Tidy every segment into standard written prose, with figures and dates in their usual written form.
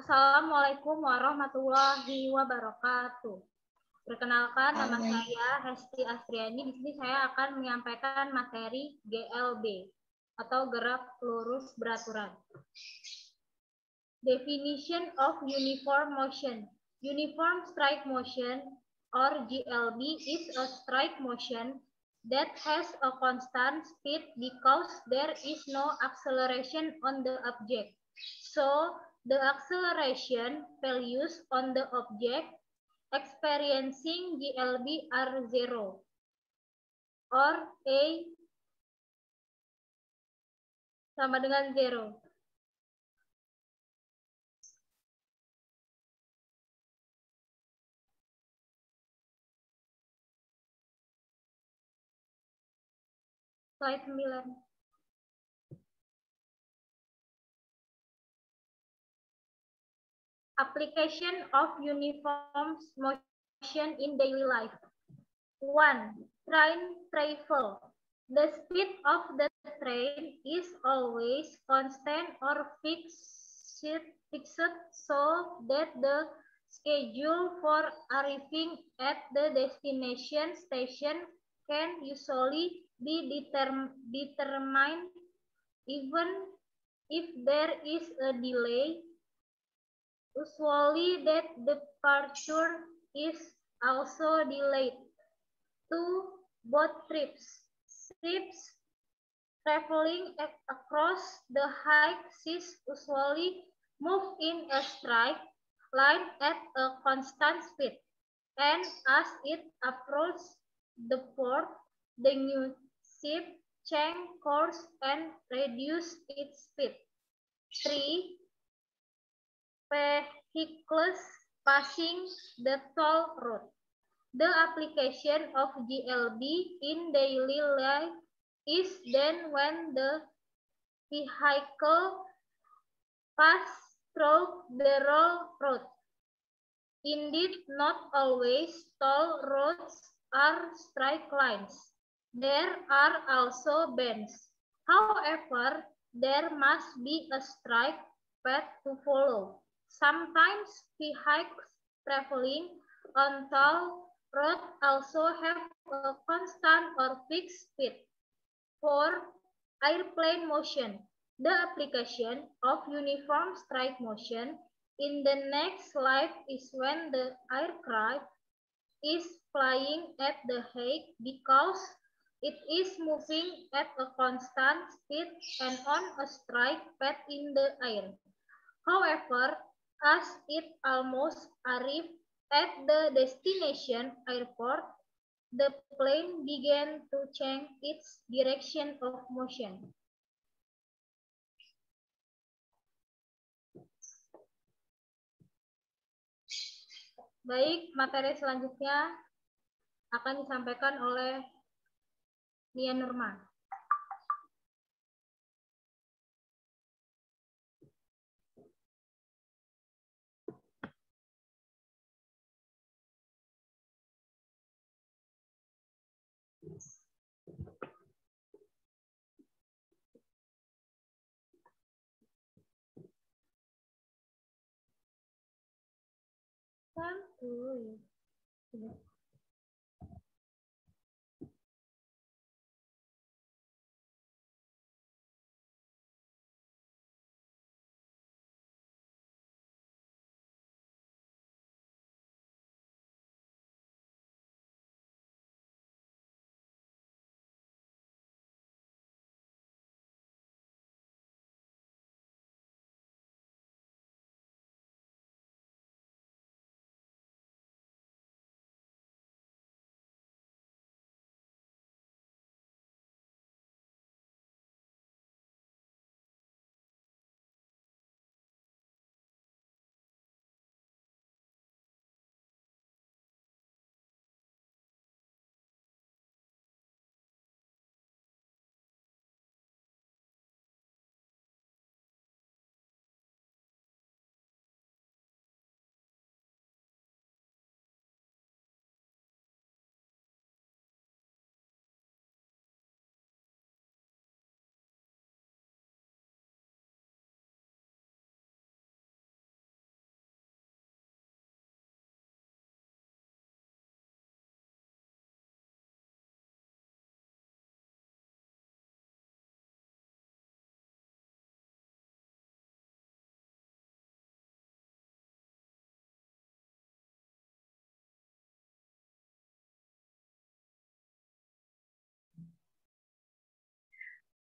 Assalamualaikum warahmatullahi wabarakatuh. Perkenalkan, nama saya Hesti Astriani. Di sini saya akan menyampaikan materi GLB atau gerak lurus beraturan. Definition of uniform motion. Uniform strike motion or GLB is a strike motion that has a constant speed because there is no acceleration on the object. So, the acceleration values on the object experiencing GLB are zero or A sama dengan zero. Slide 9. Application of uniform motion in daily life. 1. Train travel. The speed of the train is always constant or fixed so that the schedule for arriving at the destination station can usually be determined even if there is a delay. Usually that departure is also delayed. 2. Boat trips. Ships traveling across the high seas usually move in a straight line at a constant speed, and as it approaches the port, the new ship changes course and reduces its speed. 3. Vehicles passing the toll road. The application of GLB in daily life is then when the vehicle passes through the road. Indeed, not always toll roads are straight lines. There are also bends. However, there must be a straight path to follow. Sometimes vehicles traveling on toll road also have a constant or fixed speed. 4. Airplane motion. The application of uniform strike motion in the next slide is when the aircraft is flying at the height because it is moving at a constant speed and on a straight path in the air. However, as it almost arrives at the destination airport, the plane began to change its direction of motion. Baik, materi selanjutnya akan disampaikan oleh Nia Nurma. Santuy.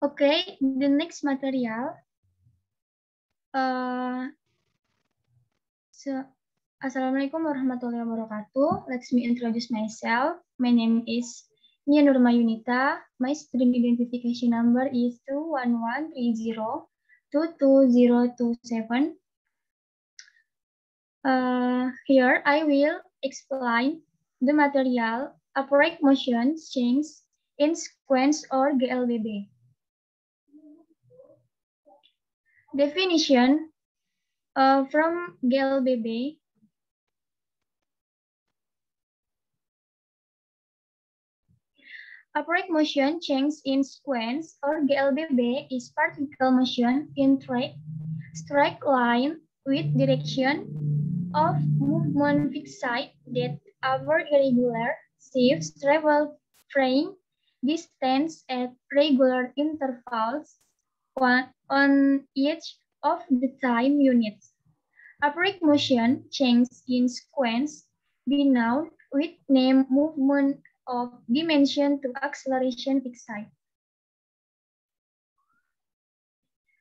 Okay, the next material. Assalamualaikum warahmatullahi wabarakatuh. Let me introduce myself. My name is Nia Nurma Yunita. My student identification number is 211302227. Here I will explain the material upright motion change in sequence or GLBB. Definition from GLBB. Upright motion change in sequence or GLBB is particle motion in straight line with direction of movement fixed that over irregular shifts travel frame distance at regular intervals on each of the time units. Upright motion change in sequence denote with name movement of dimension to acceleration fixed.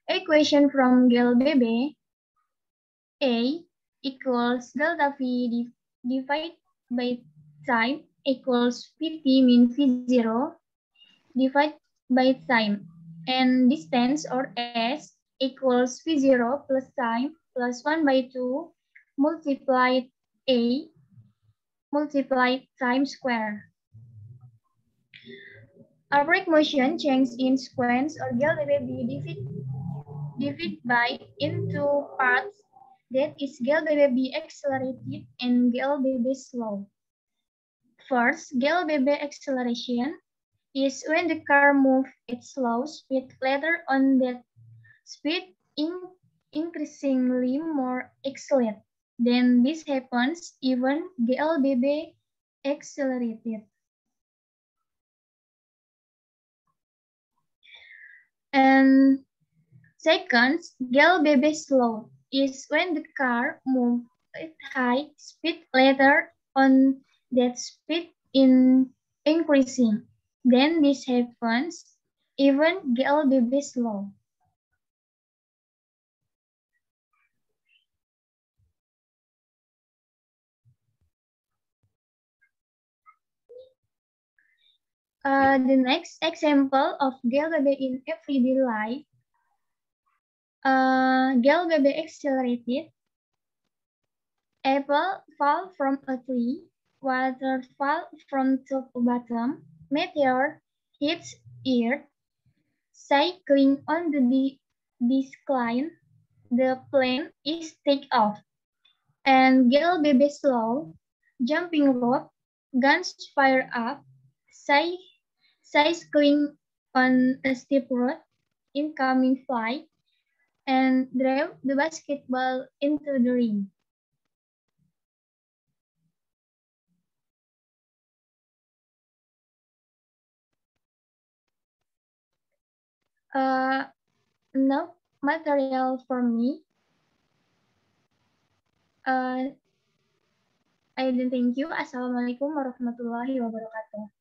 Equation from GLBB: A equals delta V divided by time equals Pt min V0 divided by time, and distance or S equals V0 plus time plus 1 by 2 multiplied A multiplied time square. Upright motion change in sequence or GLBB divided by into parts, that is GLBB accelerated and GLBB slow. First, GLBB acceleration is when the car moves at slow speed. Later on, that speed increasingly more accelerate. Then this happens even GLBB accelerated. And second, GLBB slow is when the car moves at high speed. Later on, that speed increasing. Then this happens even GLBB slow. The next example of GLBB in everyday life. GLBB accelerated. Apple fall from a tree. Water fall from top to bottom. Meteor hits earth. Cycling on the decline. The plane is take off. And GLBB slow. Jumping rope. Guns fire up. Cycling on a steep road, incoming flight, and drive the basketball into the ring. No material for me. I thank you. Assalamualaikum warahmatullahi wabarakatuh.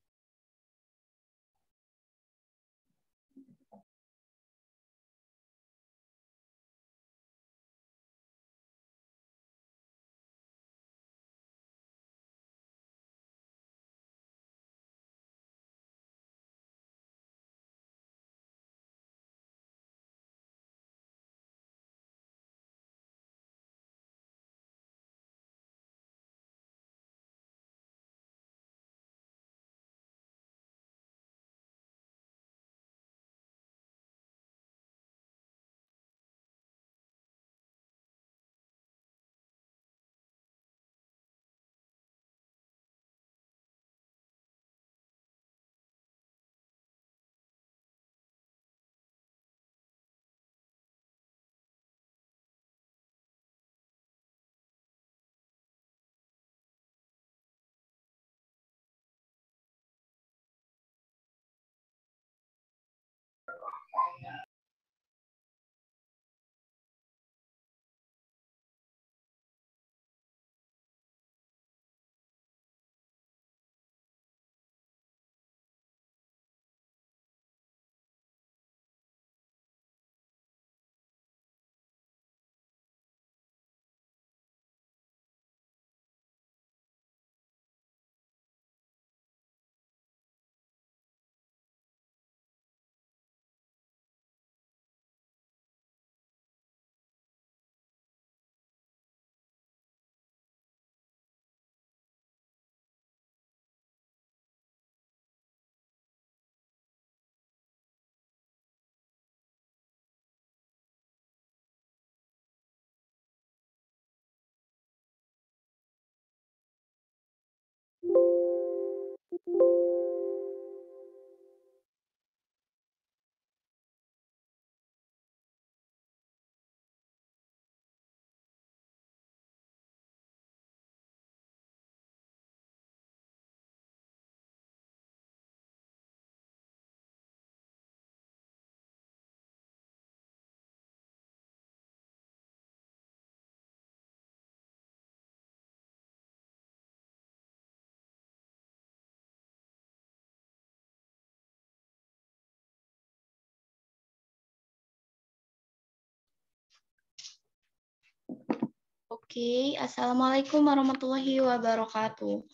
Okay, Assalamualaikum warahmatullahi wabarakatuh.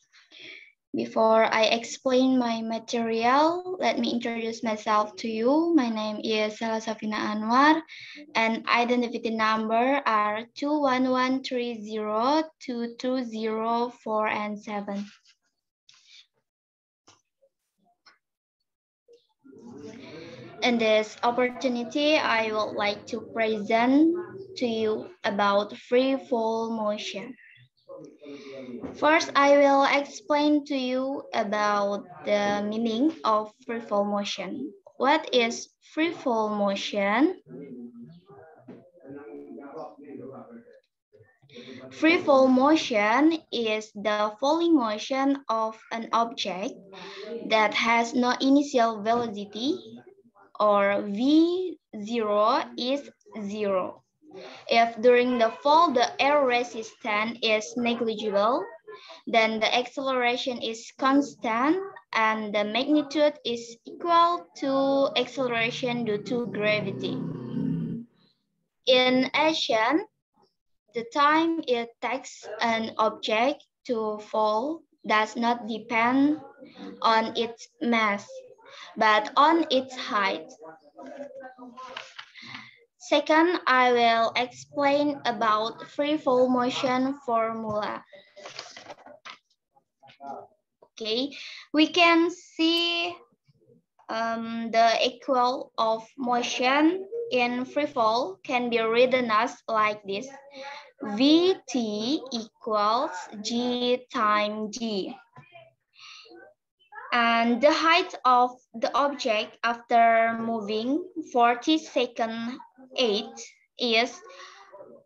Before I explain my material, let me introduce myself to you. My name is Sela Safina Anwar, and identity number are 211302204 and 7. In this opportunity, I would like to present to you about free fall motion. First, I will explain to you about the meaning of free fall motion. What is free fall motion? Free fall motion is the falling motion of an object that has no initial velocity, or V0 is 0. If during the fall the air resistance is negligible, then the acceleration is constant and the magnitude is equal to acceleration due to gravity. In addition, the time it takes an object to fall does not depend on its mass, but on its height. Second, I will explain about free fall motion formula. Okay, we can see the equal of motion in free fall can be written as like this: Vt equals g times g. And the height of the object after moving 40-second 8 is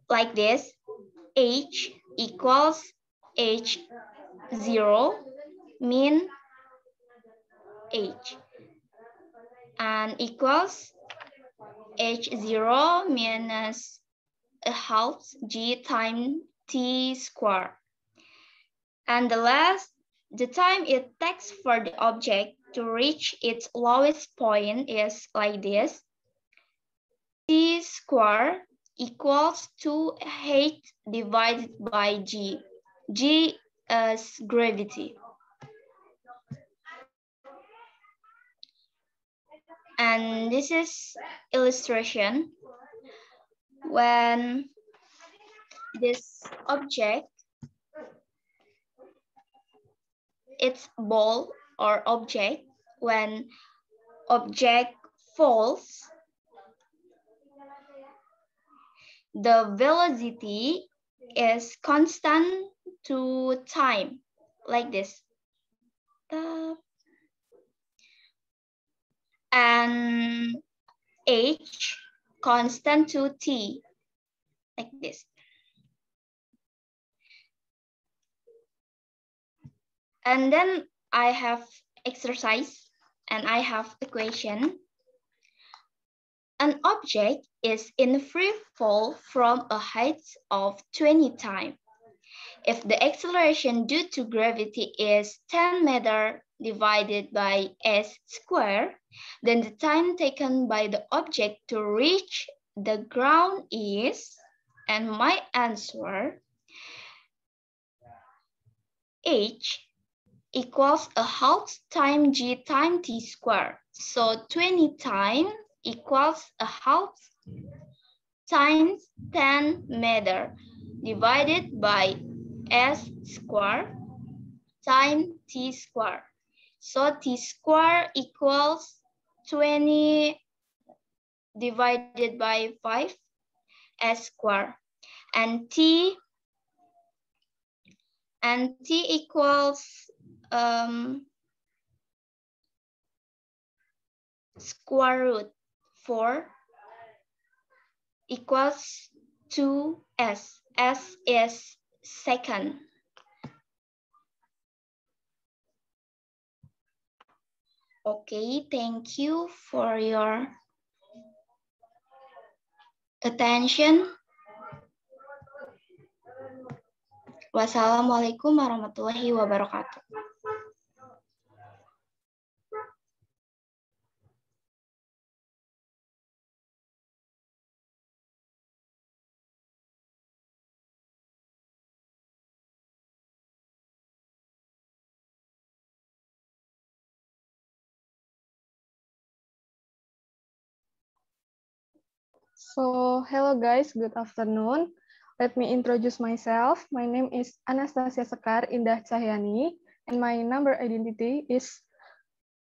like this: h equals h0 min h, and equals h0 minus a half g times t squared. And the last, the time it takes for the object to reach its lowest point is like this: t squared equals 2h divided by g. G is gravity. And this is illustration. When this object, its ball or object, when object falls, the velocity is constant to time, like this. And h constant to t, like this. And then I have exercise and I have equation. An object is in free fall from a height of 20 times. If the acceleration due to gravity is 10 meters divided by s squared, then the time taken by the object to reach the ground is, and my answer, h equals a half times g times t squared. So 20 times equals a half times 10 meters divided by s squared times t squared. So t squared equals 20 divided by 5 s squared, and t equals square root 4 equals 2s. S is second. Okay, thank you for your attention. Wassalamualaikum warahmatullahi wabarakatuh. So, hello guys, good afternoon. Let me introduce myself. My name is Anastasia Sekar Indah Cahyani, and my number identity is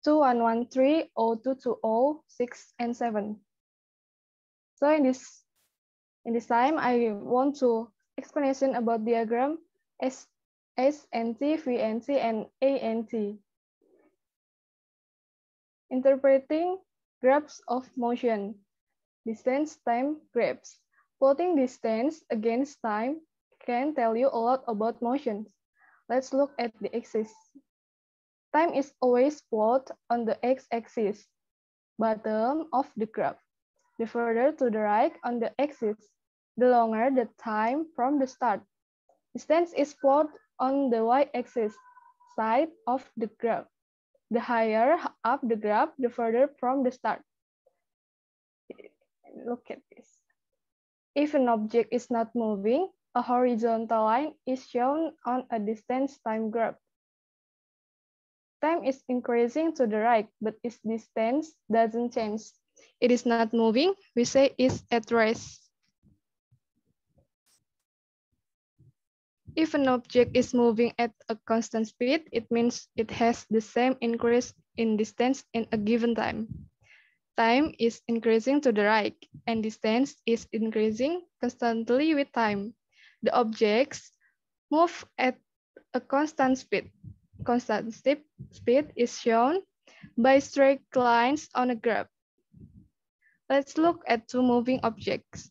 2113-0220-6 and 7. So in this time, I want to explanation about diagram SNT, VNT, and ANT. Interpreting graphs of motion. Distance, time, graphs. Plotting distance against time can tell you a lot about motions. Let's look at the axis. Time is always plotted on the x-axis, bottom of the graph. The further to the right on the axis, the longer the time from the start. Distance is plotted on the y-axis, side of the graph. The higher up the graph, the further from the start. Look at this. If an object is not moving, a horizontal line is shown on a distance time graph. Time is increasing to the right, but its distance doesn't change. It is not moving, we say it's at rest. If an object is moving at a constant speed, it means it has the same increase in distance in a given time. Time is increasing to the right, and distance is increasing constantly with time. The objects move at a constant speed. Constant speed is shown by straight lines on a graph. Let's look at two moving objects.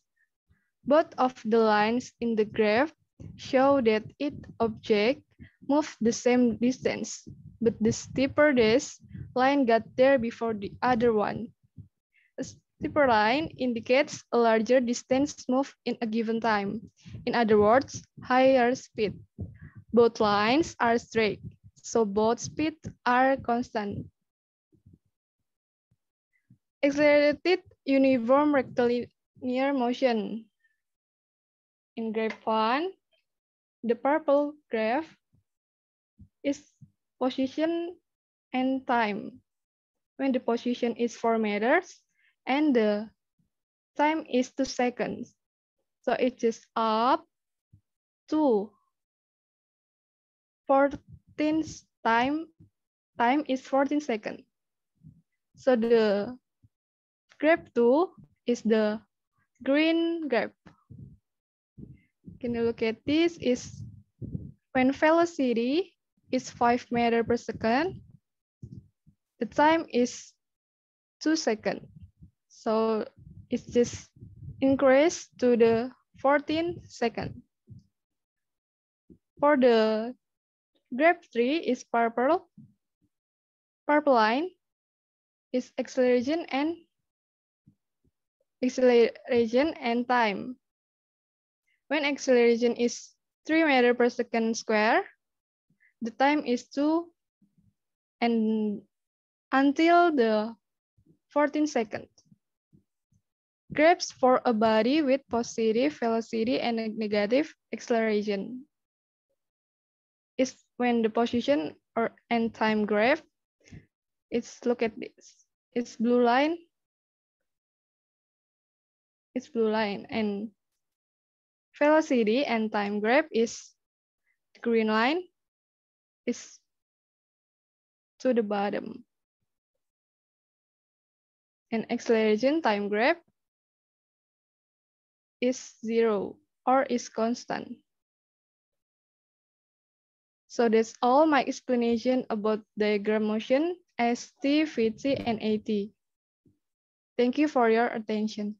Both of the lines in the graph show that each object moved the same distance, but the steeper this line got there before the other one. A steeper line indicates a larger distance moved in a given time. In other words, higher speed. Both lines are straight, so both speeds are constant. Accelerated uniform rectilinear motion. In graph 1, the purple graph is position and time. When the position is 4 meters, and the time is 2 seconds. So it is up to 14 time is 14 seconds. So the graph 2 is the green graph. Can you look at this? Is when velocity is 5 meters per second, the time is 2 seconds. So it's just increased to the 14 seconds. For the graph 3 is purple. Purple line is acceleration and time. When acceleration is 3 meters per second square, the time is 2 and until the 14 seconds. Graphs for a body with positive velocity and a negative acceleration is when the position or and time graph. Look at this. It's blue line. It's blue line, and velocity and time graph is the green line. Is to the bottom, and acceleration time graph is 0 or is constant. So that's all my explanation about diagram motion, ST, VT, and AT. Thank you for your attention.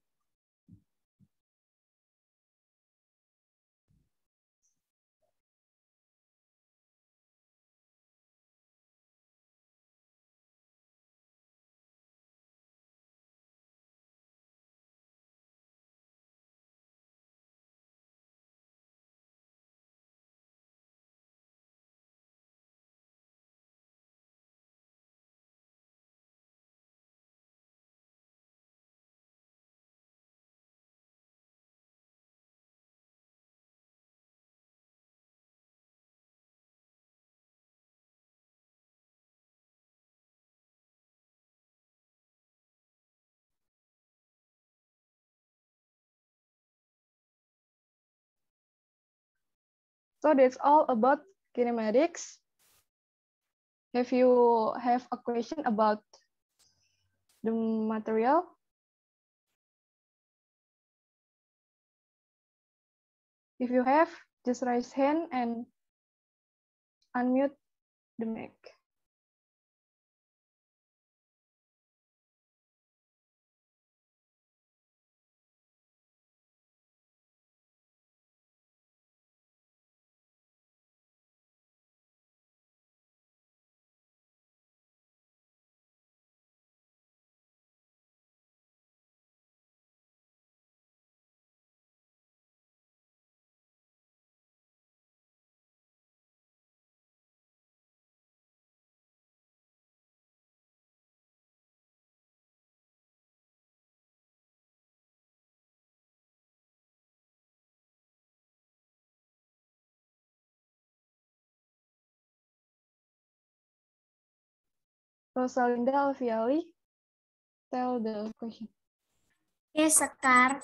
So that's all about kinematics. If you have a question about the material, if you have, just raise hand and unmute the mic. Rosalinda Alfiali, tell the question. Okay, Sekar.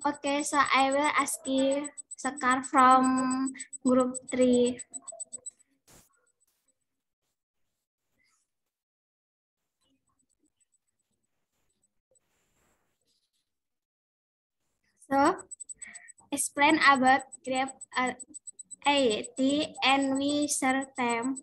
Okay, so I will ask you, Sekar, from group 3. So, explain about graph AT and we them.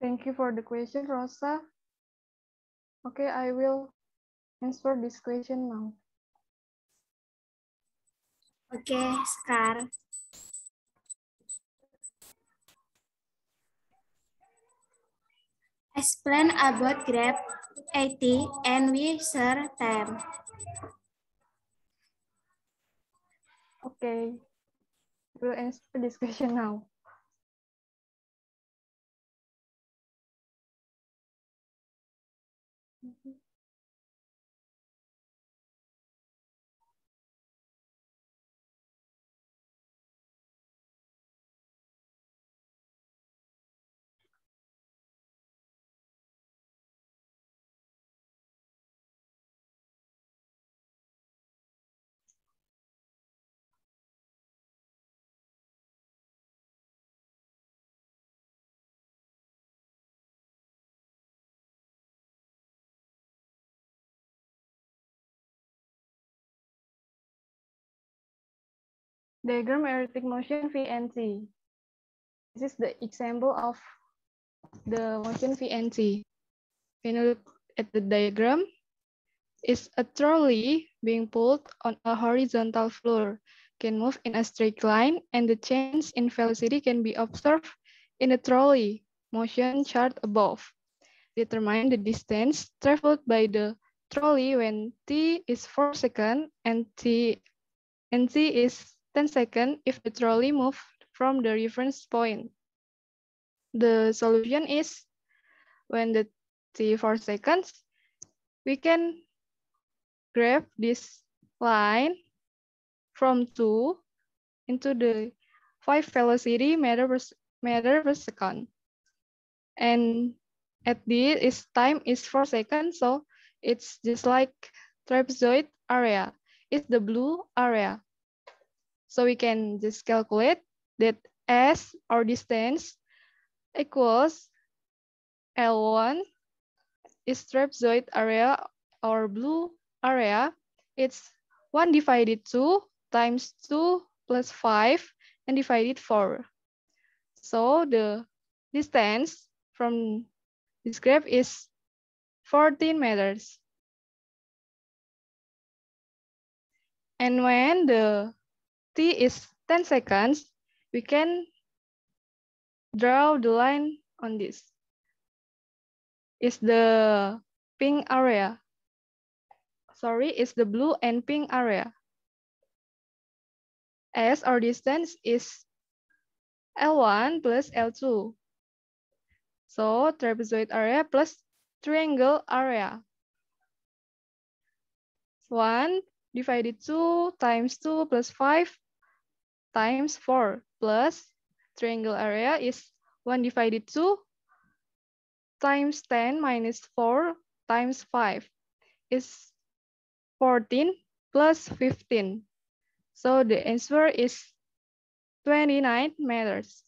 Thank you for the question, Rosa. Okay, I will answer this question now. Okay, Sekar. Explain about graph AT and we them. Okay, we'll answer this question now. Diagram arithmetic motion VNC. This is the example of the motion VNC. When you look at the diagram, it's a trolley being pulled on a horizontal floor, can move in a straight line, and the change in velocity can be observed in the trolley motion chart above. Determine the distance traveled by the trolley when t is 4 seconds and t is 10 seconds if the trolley moved from the reference point. The solution is when the t 4 seconds, we can graph this line from 2 into the 5 velocity meter per second. And at this time is 4 seconds, so it's just like trapezoid area. It's the blue area. So we can just calculate that S, our distance, equals L1 is trapezoid area or blue area. It's 1 divided 2 times 2 plus 5 and divided 4. So the distance from this graph is 14 meters. And when the t is 10 seconds, we can draw the line on this. Is the pink area. Sorry, it's the blue and pink area. As our distance is L1 plus L2. So trapezoid area plus triangle area. 1 divided 2 times 2 plus 5 times 4 plus triangle area is 1 divided 2 times 10 minus 4 times 5 is 14 plus 15. So the answer is 29 meters.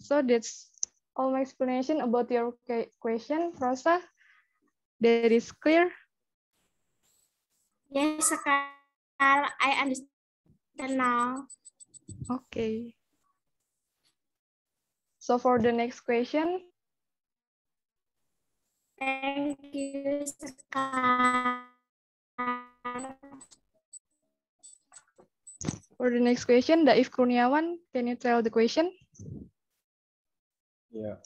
So that's all my explanation about your question, Rosa. That is clear? Yes, Sekar, I understand now. Okay. So for the next question. Thank you, Sekar. For the next question, Daif Kurniawan, can you tell the question? Yeah,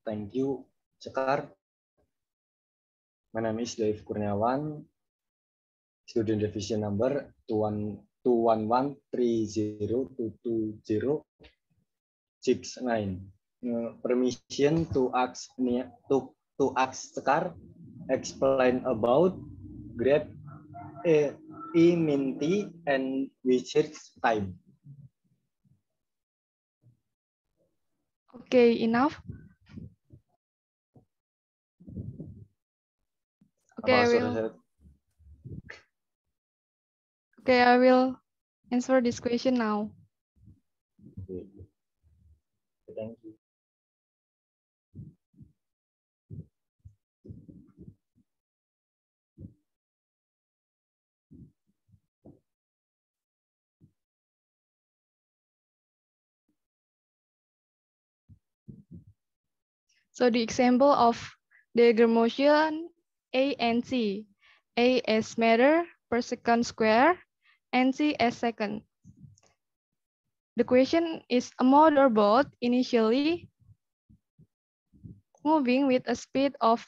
thank you, Sekar. My name is Daif Kurniawan, student division number 21130222069. Permission to ask Sekar explain about grade E min T and research time. Okay, enough. Okay, I will answer this question now. Okay. Thank you. So the example of diagram motion A and C. A as meter per second square and C as second. The question is a motorboat initially moving with a speed of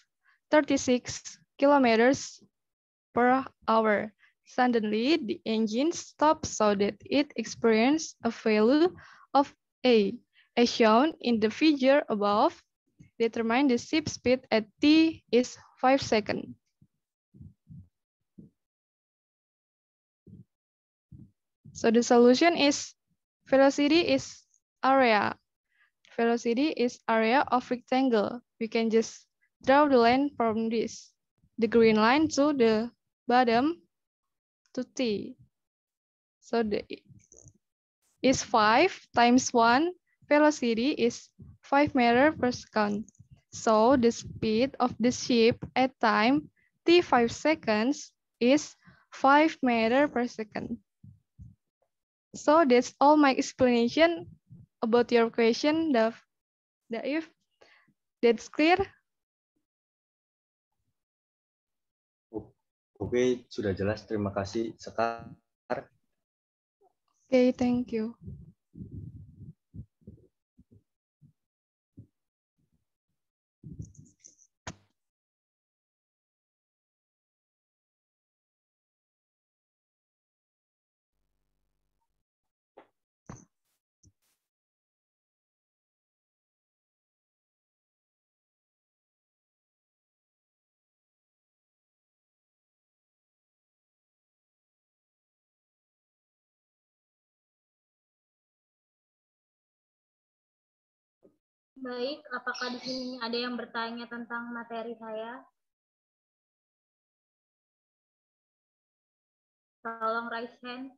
36 kilometers per hour. Suddenly, the engine stops so that it experiences a value of A. As shown in the figure above, determine the ship speed at T is 5 seconds. So the solution is velocity is area. Velocity is area of rectangle. We can just draw the line from this. The green line to the bottom to T. So the is 5 times 1. Velocity is 5 meters per second. So the speed of the ship at time T 5 seconds is 5 meters per second. So that's all my explanation about your question, Daif. That's clear? Oke, sudah jelas. Terima kasih, Sekar. Okay, thank you. Baik, apakah di sini ada yang bertanya tentang materi saya? Tolong raise hand.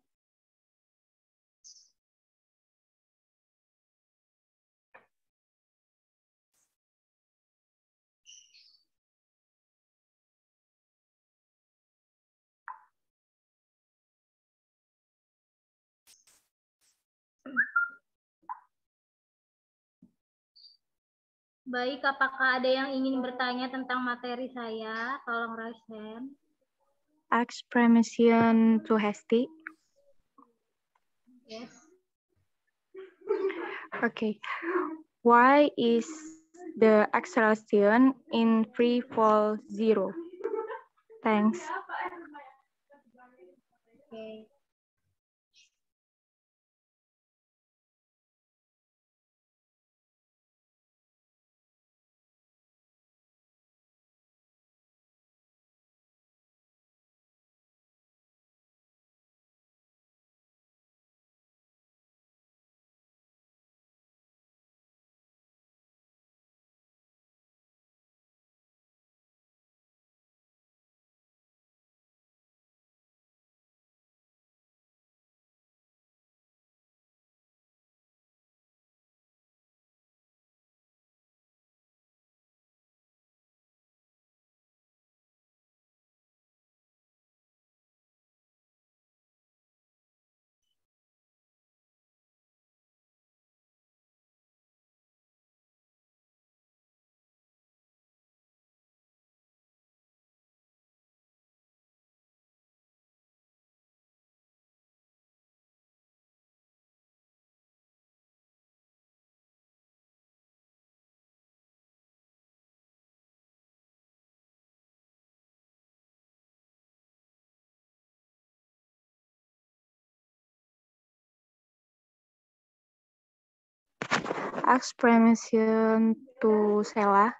Baik, apakah ada yang ingin bertanya tentang materi saya? Tolong raise hand. Explanation too hasty. Yes. Okay. Why is the acceleration in free fall 0? Thanks. Okay. Explanation to Sela.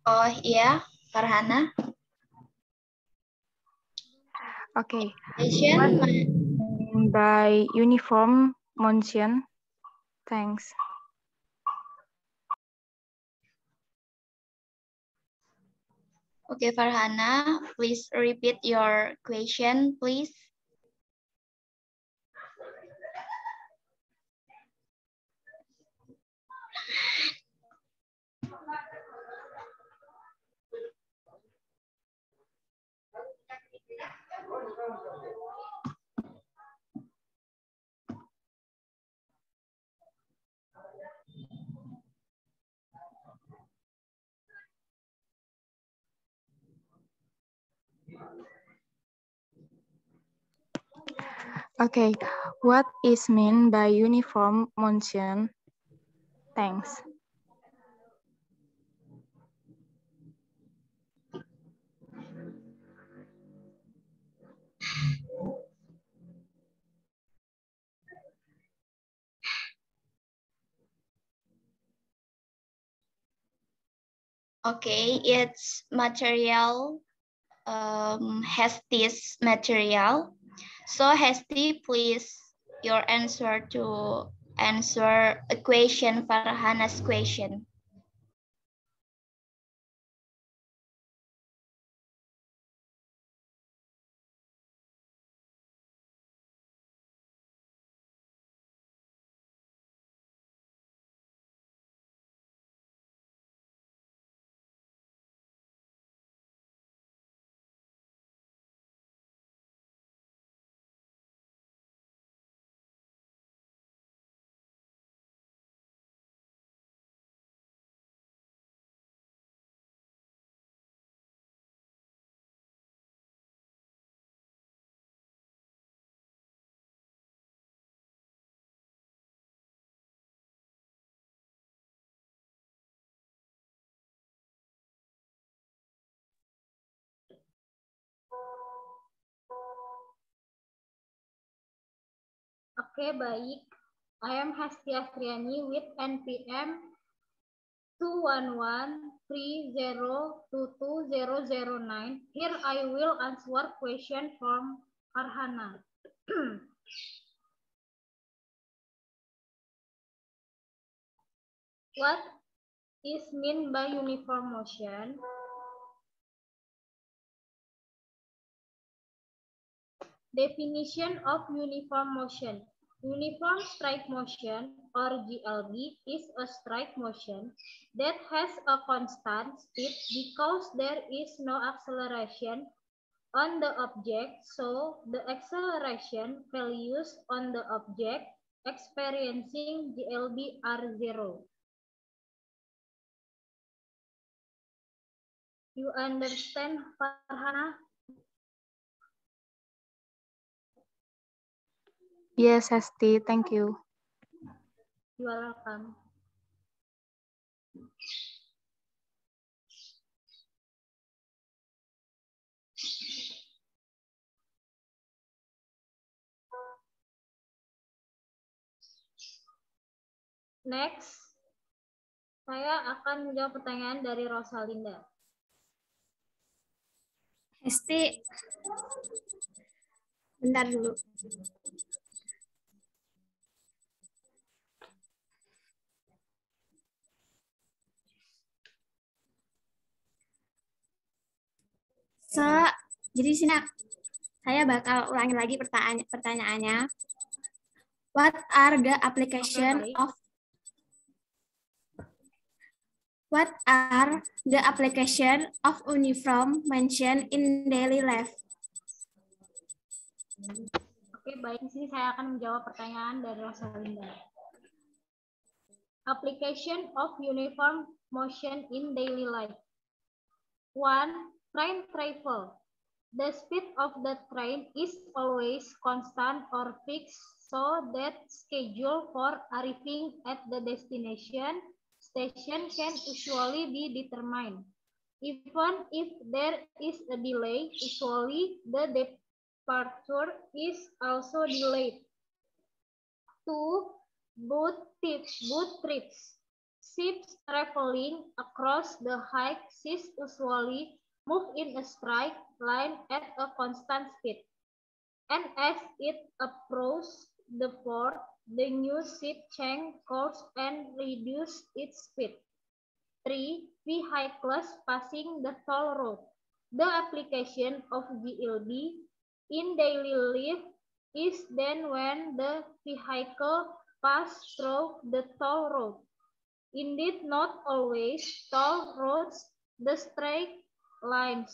Oh iya, Farhana. Okay. Question. By uniform motion. Thanks. Okay, Farhana, please repeat your question, please. Okay. What is meant by uniform motion? Thanks. Okay, its material has this material. So Hesti, please your answer to answer a question, Farhana's question. Oke, baik. I am Hesti Astriani with NPM 21130220009. Here I will answer question from Farhana. What is meant by uniform motion? Definition of uniform motion. Uniform strike motion, or GLB, is a strike motion that has a constant speed because there is no acceleration on the object, so the acceleration values on the object experiencing GLB are zero. You understand, Farhana? Yes, Hesti, thank you. You are welcome. Next, saya akan menjawab pertanyaan dari Rosalinda. Hesti, bentar dulu. Jadi sini saya bakal ulangi lagi pertanyaannya. What are the application of uniform motion in daily life? Oke, baik. Di sini saya akan menjawab pertanyaan dari Rosalinda. Application of uniform motion in daily life. 1. Train travel. The speed of the train is always constant or fixed, so that schedule for arriving at the destination station can usually be determined. Even if there is a delay, usually the departure is also delayed. 2. Boat trips. Ships traveling across the high seas usually move in a straight line at a constant speed. And as it approaches the port, the new ship changes course and reduces its speed. 3. Vehicles passing the toll road. The application of GLB in daily life is then when the vehicle passes through the toll road. Indeed, not always toll roads the straight lines.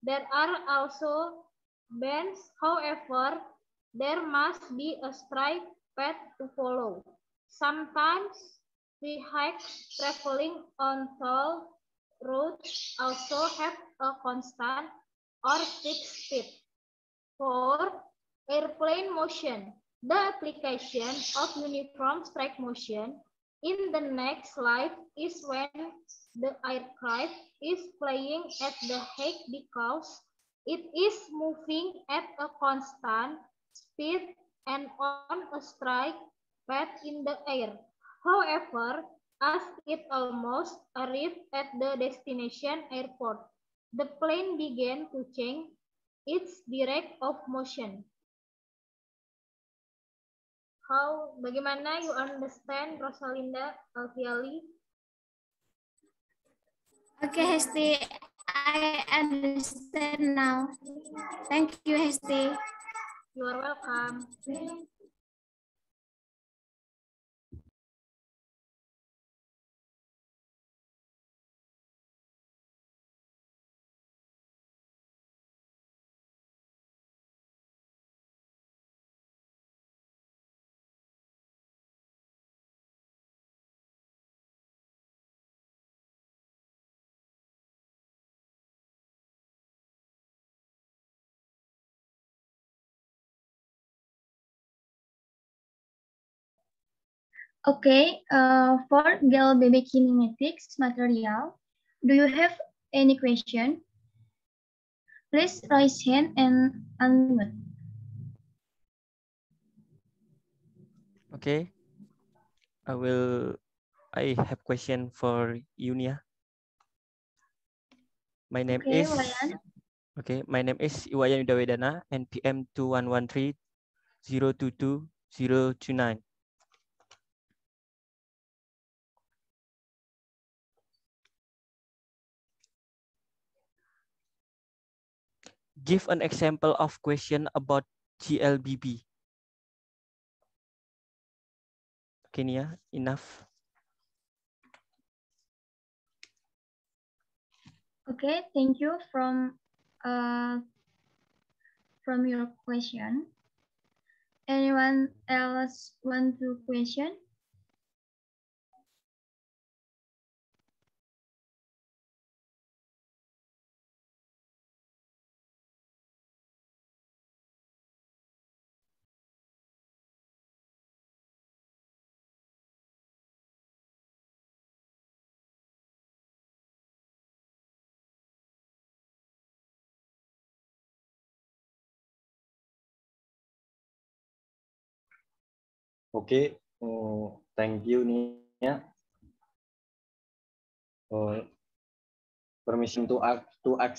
There are also bends, however, there must be a straight path to follow. Sometimes vehicles traveling on toll roads also have a constant or fixed speed. 4. Airplane motion. The application of uniform strike motion in the next slide is when the aircraft is flying at the height because it is moving at a constant speed and on a straight path in the air. However, as it almost arrived at the destination airport, the plane began to change its direction of motion. Bagaimana you understand, Rosalinda Alfiali? Okay, Hesti, I understand now. Thank you, Hesti. You are welcome. Okay, for GLBB kinematics material, do you have any question? Please raise hand and unmute. Okay, I have question for Yunia. My name is Wayan. Okay, my name is Iwayan Yudawedana, NPM 2113-022-029. Give an example of question about GLBB. Okay, Nia, enough. Okay, thank you from your question. Anyone else want to question? Oke, thank you Nia. Permission to ask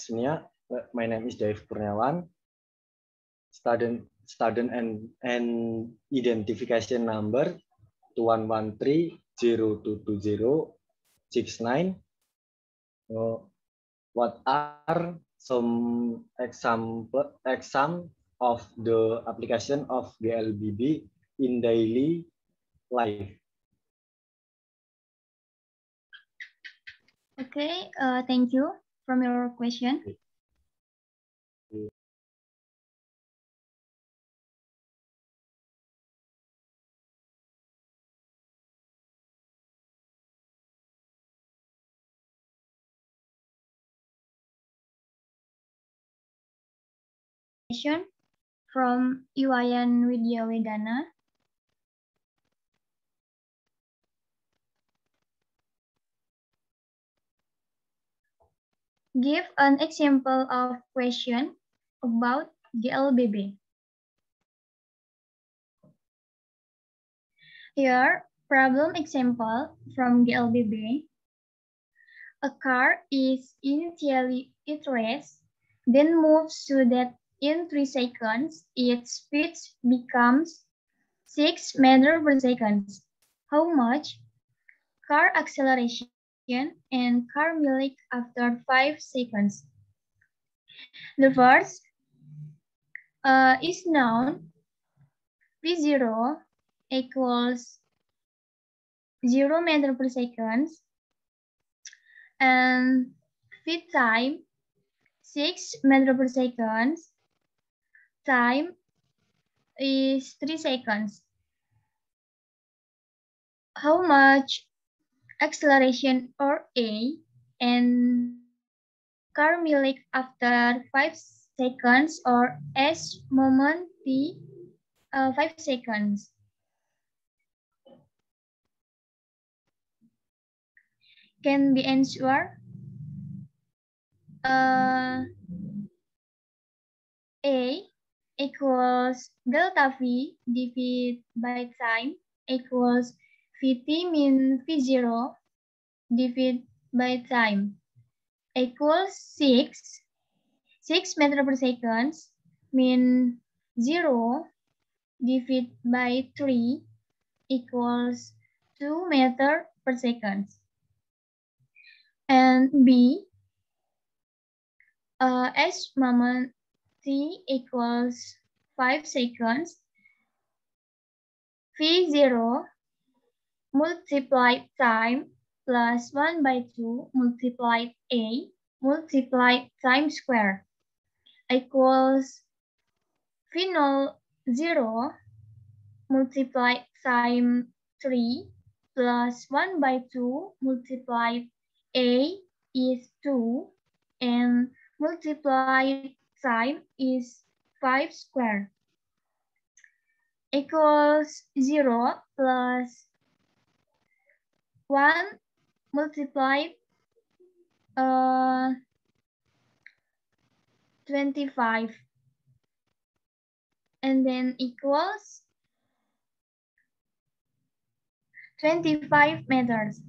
Nia. My name is Dave Kurniawan. Student and identification number 2113-0220-69. What are some exam of the application of GLBB in daily life? Okay, thank you from your question. From Iwayan Widyawedana. Give an example of question about GLBB. Here, problem example from GLBB. A car is initially at rest, then moves so that in 3 seconds, its speed becomes 6 meters per second. How much? Car acceleration and car milk after 5 seconds. The first is known. V0 equals 0 meter per second and v time 6 meter per second. Time is 3 seconds. How much acceleration or A and car milk after 5 seconds or S moment T 5 seconds. Can be answered. A equals delta V divided by time equals Vt min V0 divided by time equals 6 meters per second min 0 divided by 3 equals 2 meters per second. And B, S moment T equals 5 seconds, V0 multiplied time plus 1 by 2 multiplied A multiplied time square equals V0 multiplied time 3 plus 1 by 2 multiplied A is 2 and multiplied time is 5 square equals 0 plus 1 multiplied 25 and then equals 25 meters.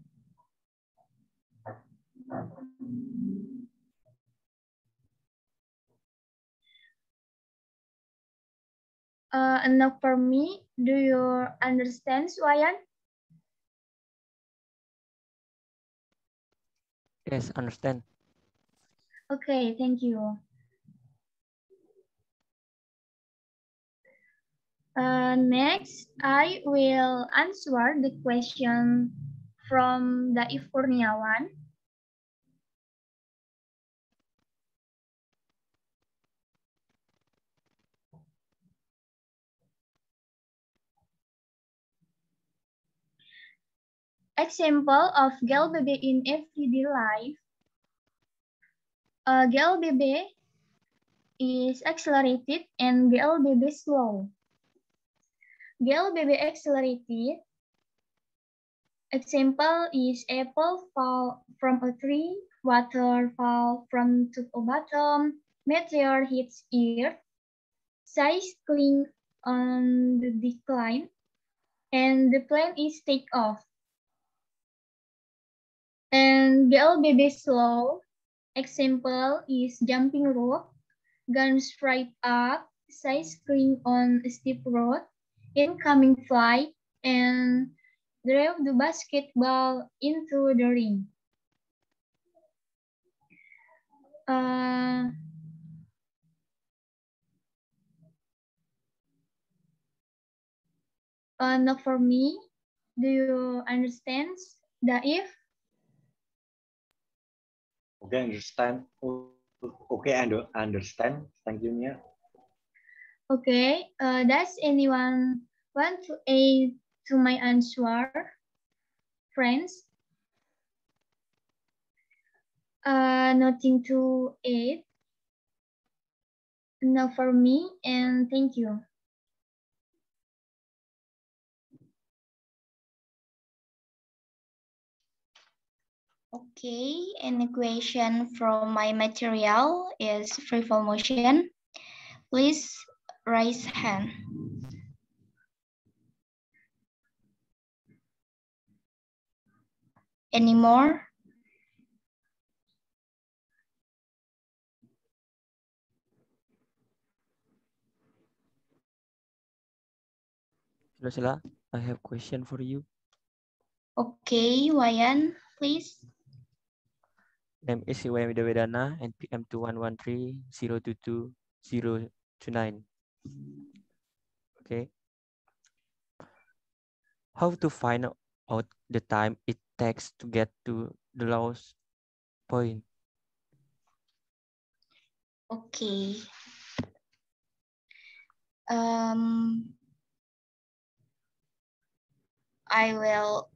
Enough for me. Do you understand, Suayan? Yes, understand. Okay, thank you. Next, I will answer the question from Daif Kurniawan. Example of GLBB in everyday life. GLBB is accelerated and GLBB slow. GLBB accelerated. Example is apple fall from a tree, water fall from top of bottom, meteor hits earth, size cling on the decline, and the plane is take off. And GLBB slow. Example is jumping rope, guns straight up, size cling on a steep road, incoming flight, and drive the basketball into the ring. Not for me. Do you understand, Daif? Okay, understand. Okay, understand. Thank you, Mia. Okay. Does anyone want to add to my answer, friends? Nothing to add. No for me, and thank you. Okay, and the question from my material is free fall motion. Please raise hand. Any more? Rosella, I have question for you. Okay, Wayan, please. Name is Iwayan Widawedana and PM 2113-022-029. Okay. How to find out the time it takes to get to the lowest point? Okay. I will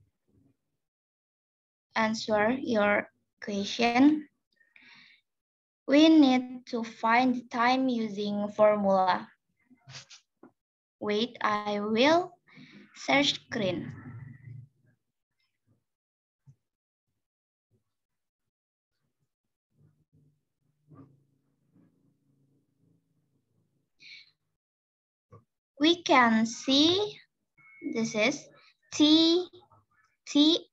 answer your question. We need to find the time using formula. Wait, I will search screen. We can see this is T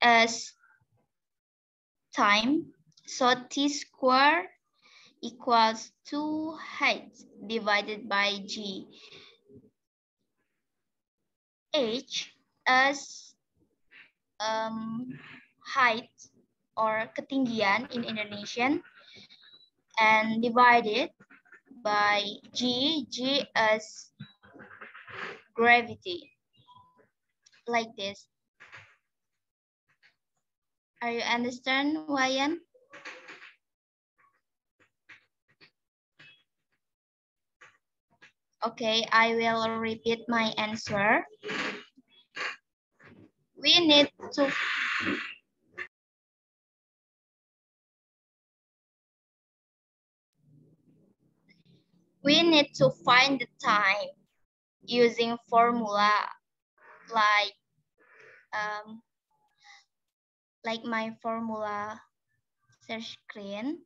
as time. So T squared equals 2h divided by G. H as height or ketinggian in Indonesian, and divided by G as gravity, like this. Are you understand, Wayan? Okay, I will repeat my answer. We need to find the time using formula like my formula search screen.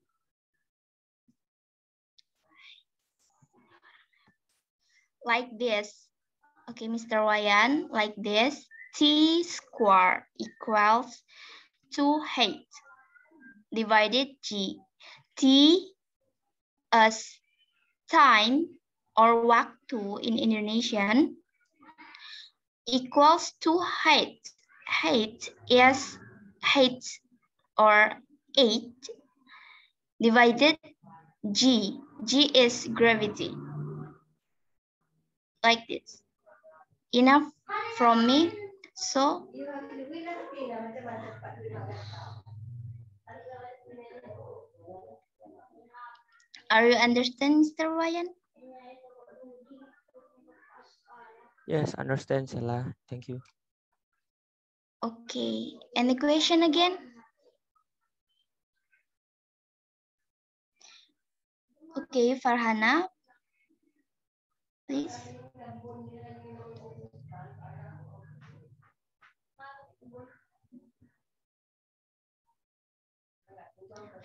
Like this. Okay, Mr. Wayan, like this. T squared equals 2h divided G. T as time or waktu in Indonesian equals to height. Height is height or 8 divided G. G is gravity. Like this. enough from me. So, are you understand, Mr. Ryan? Yes, understand, Sheila. Thank you. Okay. Any question again? Okay, Farhana, please.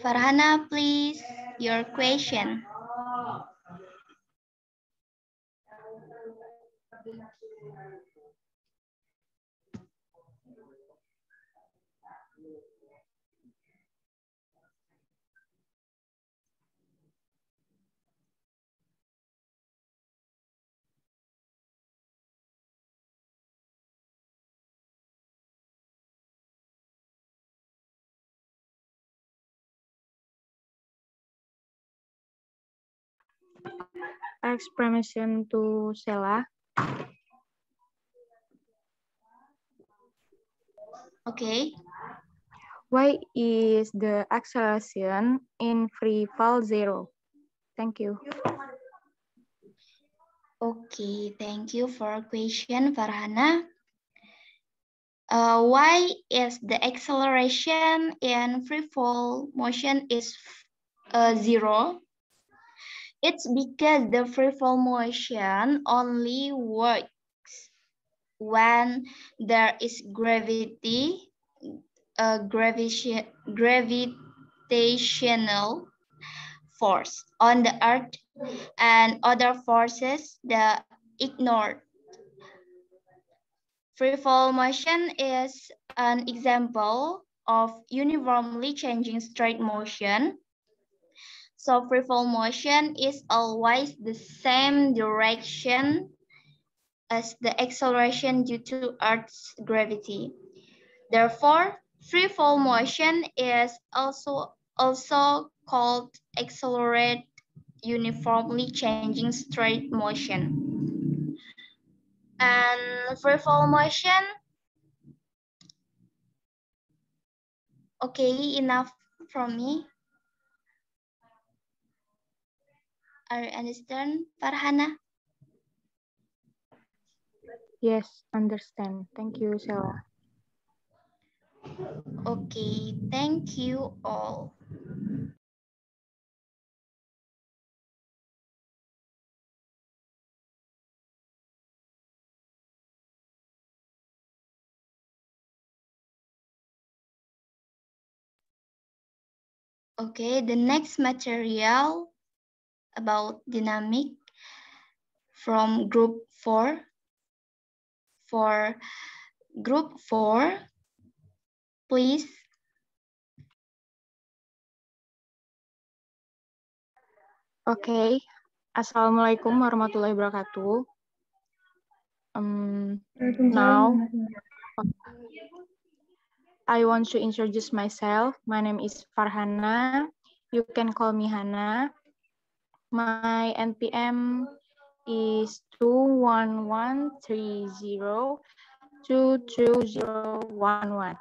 Farhana, please, your question. Explanation to Sheila. Okay. Why is the acceleration in free fall 0? Thank you. Okay, thank you for question, Farhana. Why is the acceleration in free fall motion is 0? It's because the free fall motion only works when there is gravitational force on the earth and other forces that ignored. Free fall motion is an example of uniformly changing straight motion. So free fall motion is always the same direction as the acceleration due to Earth's gravity. Therefore, free fall motion is also called accelerated uniformly changing straight motion. And free fall motion, okay, enough from me. Are you understand, Farhana? Yes, understand. Thank you, Sheila. Okay, thank you all. Okay, the next material about dynamic from group 4. For group 4, please. Okay. Assalamualaikum warahmatullahi wabarakatuh. Now, I want to introduce myself. My name is Farhana. You can call me Hana. My NPM is 21130222011.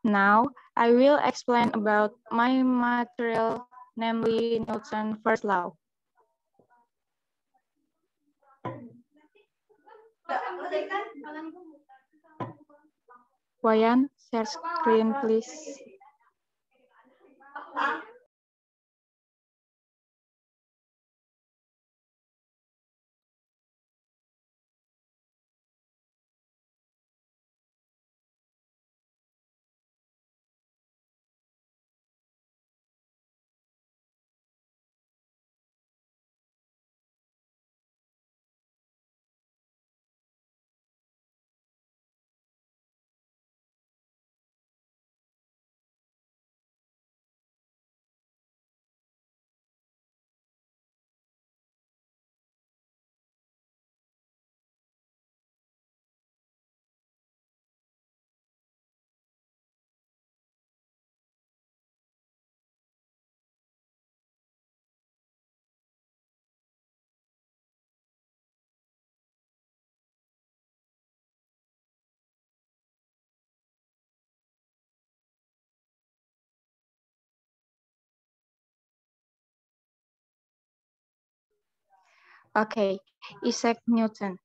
Now, I will explain about my material, namely Newton's first law. Wayan, share screen, please. Okay, Isaac Newton.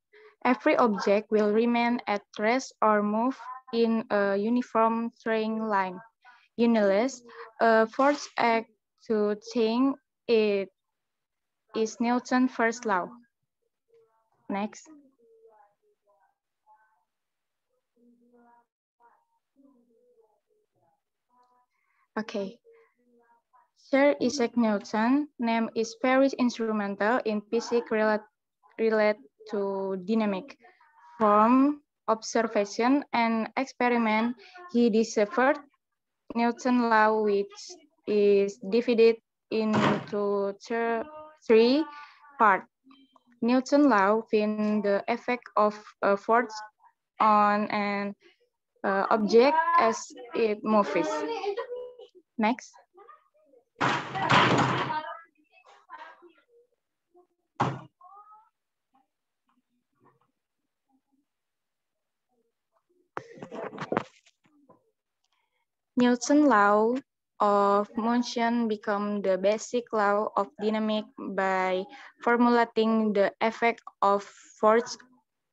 Every object will remain at rest or move in a uniform straight line. Unless a force acts to change it is Newton's first law. Next. Okay. Sir Isaac Newton name is very instrumental in physics related to dynamic. From observation and experiment, he discovered Newton's law, which is divided into three parts. Newton's law finds the effect of a force on an object as it moves. Next. Newton's law of motion become the basic law of dynamics by formulating the effect of force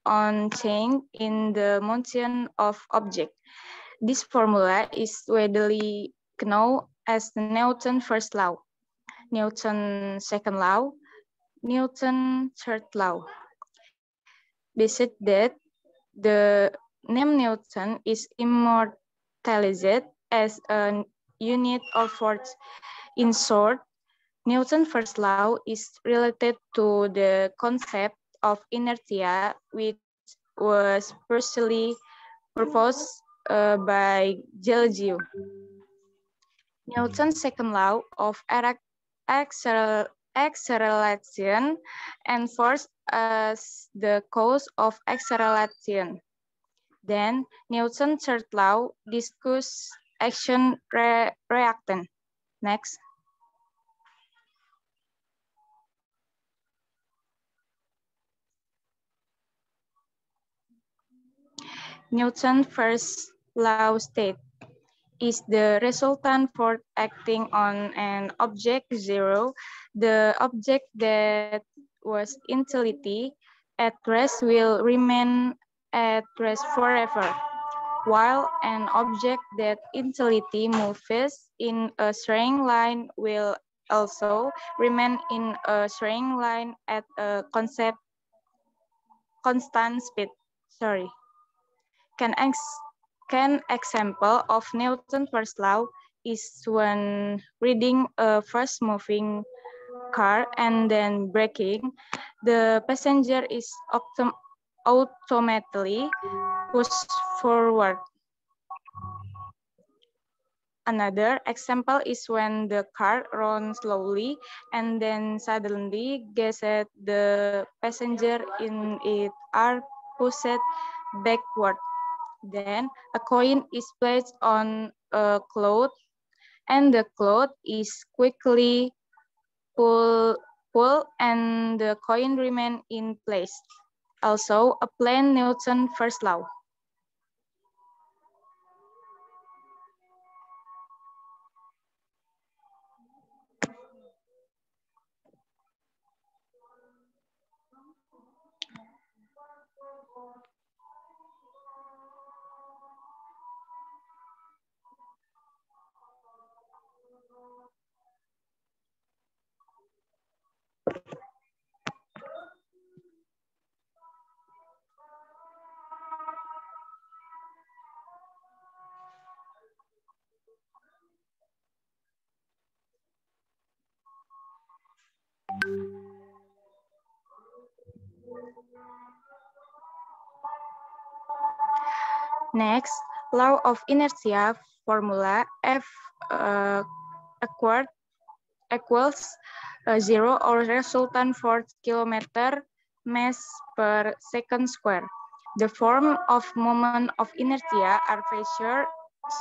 on change in the motion of object. This formula is widely known as Newton's first law, Newton's second law, Newton's third law. Besides that, the name Newton is immortalized as a unit of force. In short, Newton's first law is related to the concept of inertia, which was partially proposed by Galileo. Newton's second law of acceleration and force as the cause of acceleration. Then Newton's third law discusses action reaction. Next. Newton's first law state is the resultant force acting on an object zero. The object that was initially at rest will remain at rest forever, while an object that initially moves in a straight line will also remain in a straight line at a constant speed. Sorry. Can example of Newton's first law is when reading a fast moving car and then braking, the passenger is automatically pushed forward. Another example is when the car runs slowly and then suddenly guesses the passenger in it are pushed backward. Then a coin is placed on a cloth and the cloth is quickly pulled and the coin remains in place. Also, apply Newton's first law. Next, law of inertia formula F equals 0 or resultant force kilometer mass per second square. The form of moment of inertia are featured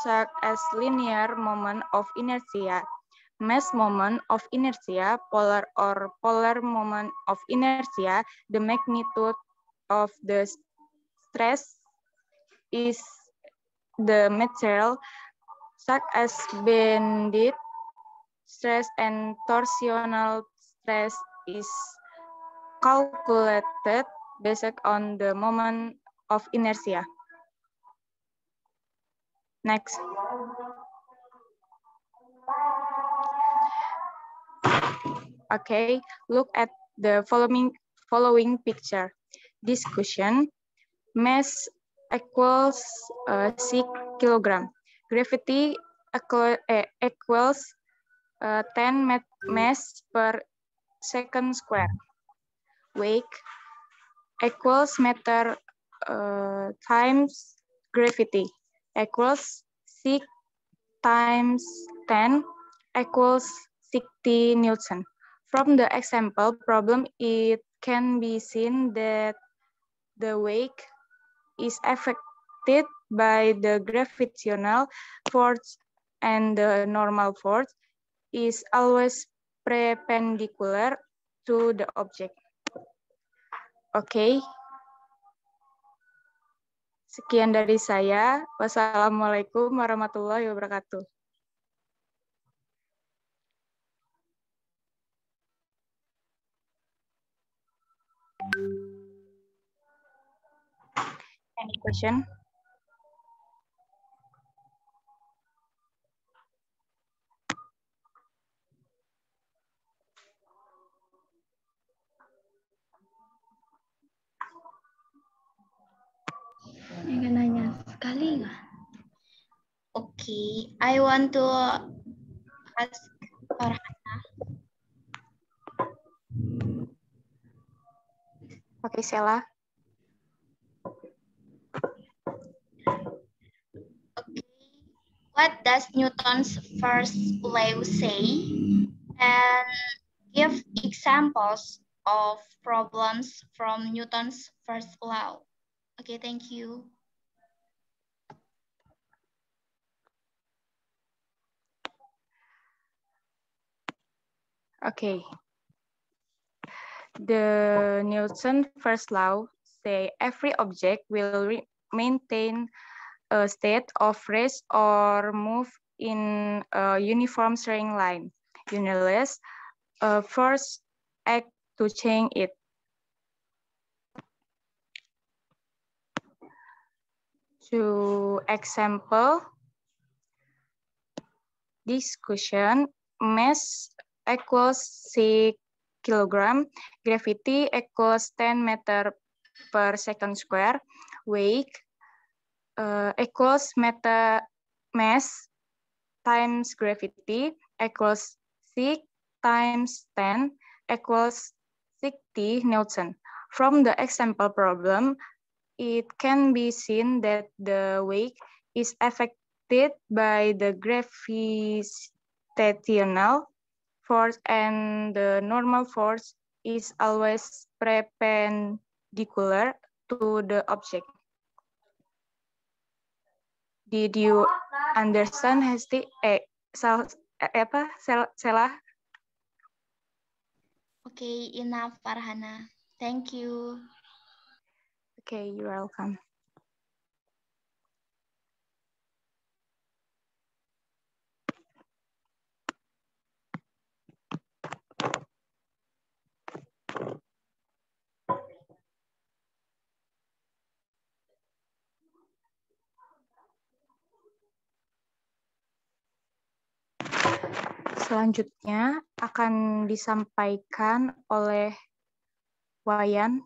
such as linear moment of inertia, mass moment of inertia, polar or polar moment of inertia. The magnitude of the stress is the material such as bending stress and torsional stress is calculated based on the moment of inertia. Next. Okay, look at the following picture. This cushion mass equals 6 kilogram. Gravity equals 10 mass per second square. Weight equals meter times gravity equals 6 times 10 equals 60 Newton. From the example problem, it can be seen that the weight is affected by the gravitational force and the normal force is always perpendicular to the object. Oke. Sekian dari saya. Wassalamualaikum warahmatullahi wabarakatuh. Any question? Yang nanya sekali nggak? Okay, I want to ask Farhana. Oke, Sela. Okay, what does Newton's first law say? And give examples of problems from Newton's first law. Okay, thank you. Okay. The Newton's first law say every object will maintain a state of rest or move in a uniform straight line, unless first act to change it. To example, this cushion mass equals 6 kilogram, gravity equals 10 meter per second square, weight equals mass times gravity equals 6 times 10 equals 60 Newton. From the example problem, it can be seen that the weight is affected by the gravitational force and the normal force is always perpendicular to the object. Did you understand, Hesti? Sela? Okay, enough, Farhana. Thank you. Okay, you're welcome. Selanjutnya akan disampaikan oleh Wayan.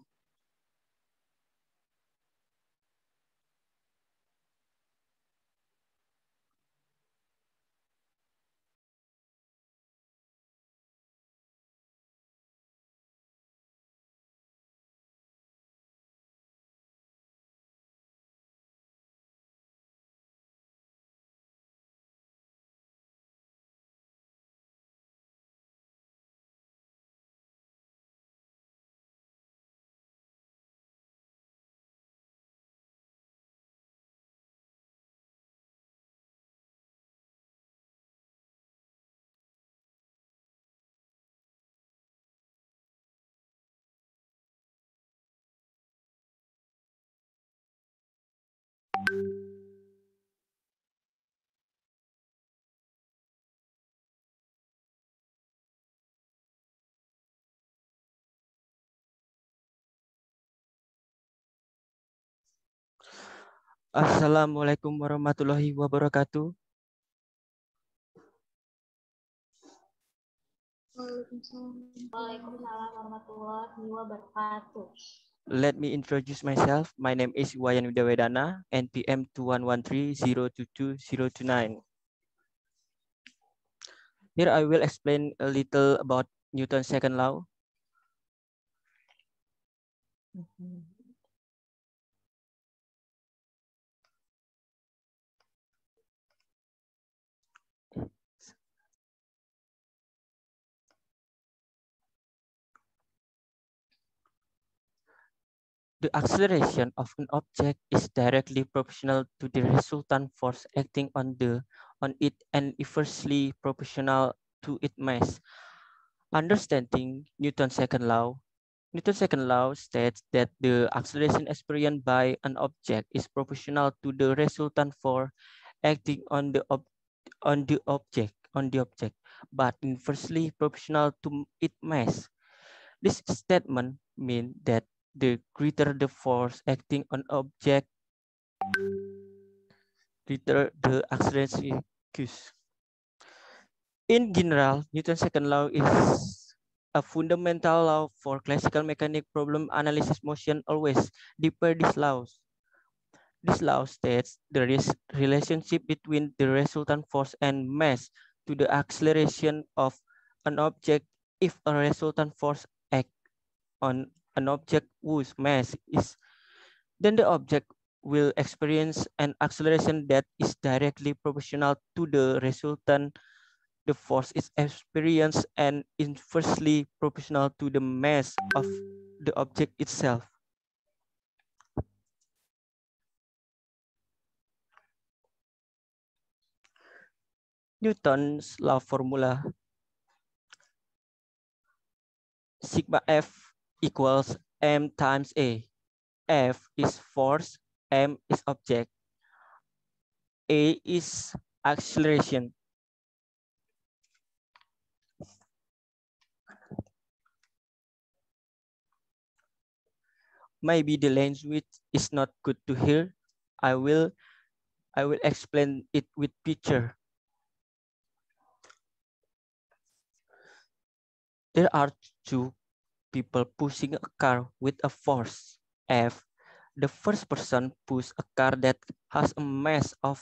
Assalamualaikum warahmatullahi wabarakatuh. Waalaikumsalam warahmatullahi wabarakatuh. Let me introduce myself. My name is Wayan Widawedana, NPM 2113022029. Here I will explain a little about Newton's second law. The acceleration of an object is directly proportional to the resultant force acting on it and inversely proportional to its mass. Understanding Newton's second law states that the acceleration experienced by an object is proportional to the resultant force acting on the object, but inversely proportional to its mass. This statement means that the greater the force acting on object, greater the acceleration increase. In general, Newton's second law is a fundamental law for classical mechanics problem analysis motion always deeper these laws. This law states the relationship between the resultant force and mass to the acceleration of an object if a resultant force acts on an object whose mass is, then the object will experience an acceleration that is directly proportional to the resultant. The force is experienced and inversely proportional to the mass of the object itself. Newton's law formula: sigma F equals m times A. F is force, m is object, A is acceleration. Maybe the language is not good to hear. I will explain it with picture. There are two people pushing a car with a force F. The first person pushes a car that has a mass of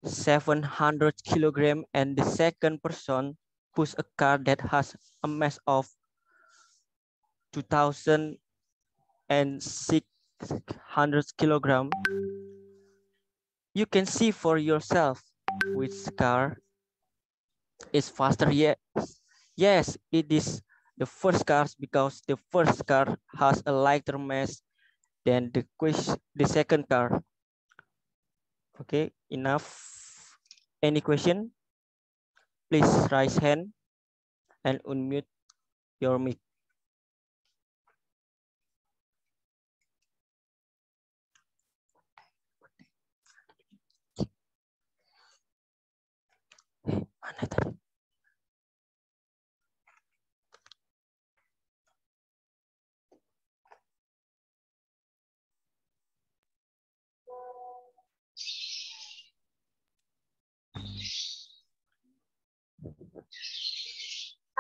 700 kilograms, and the second person pushes a car that has a mass of 2,600 kilograms. You can see for yourself which car is faster. Yes, it is the first car because the first car has a lighter mass than the second car. Okay, enough. Any question? Please raise hand and unmute your mic. Mana tadi?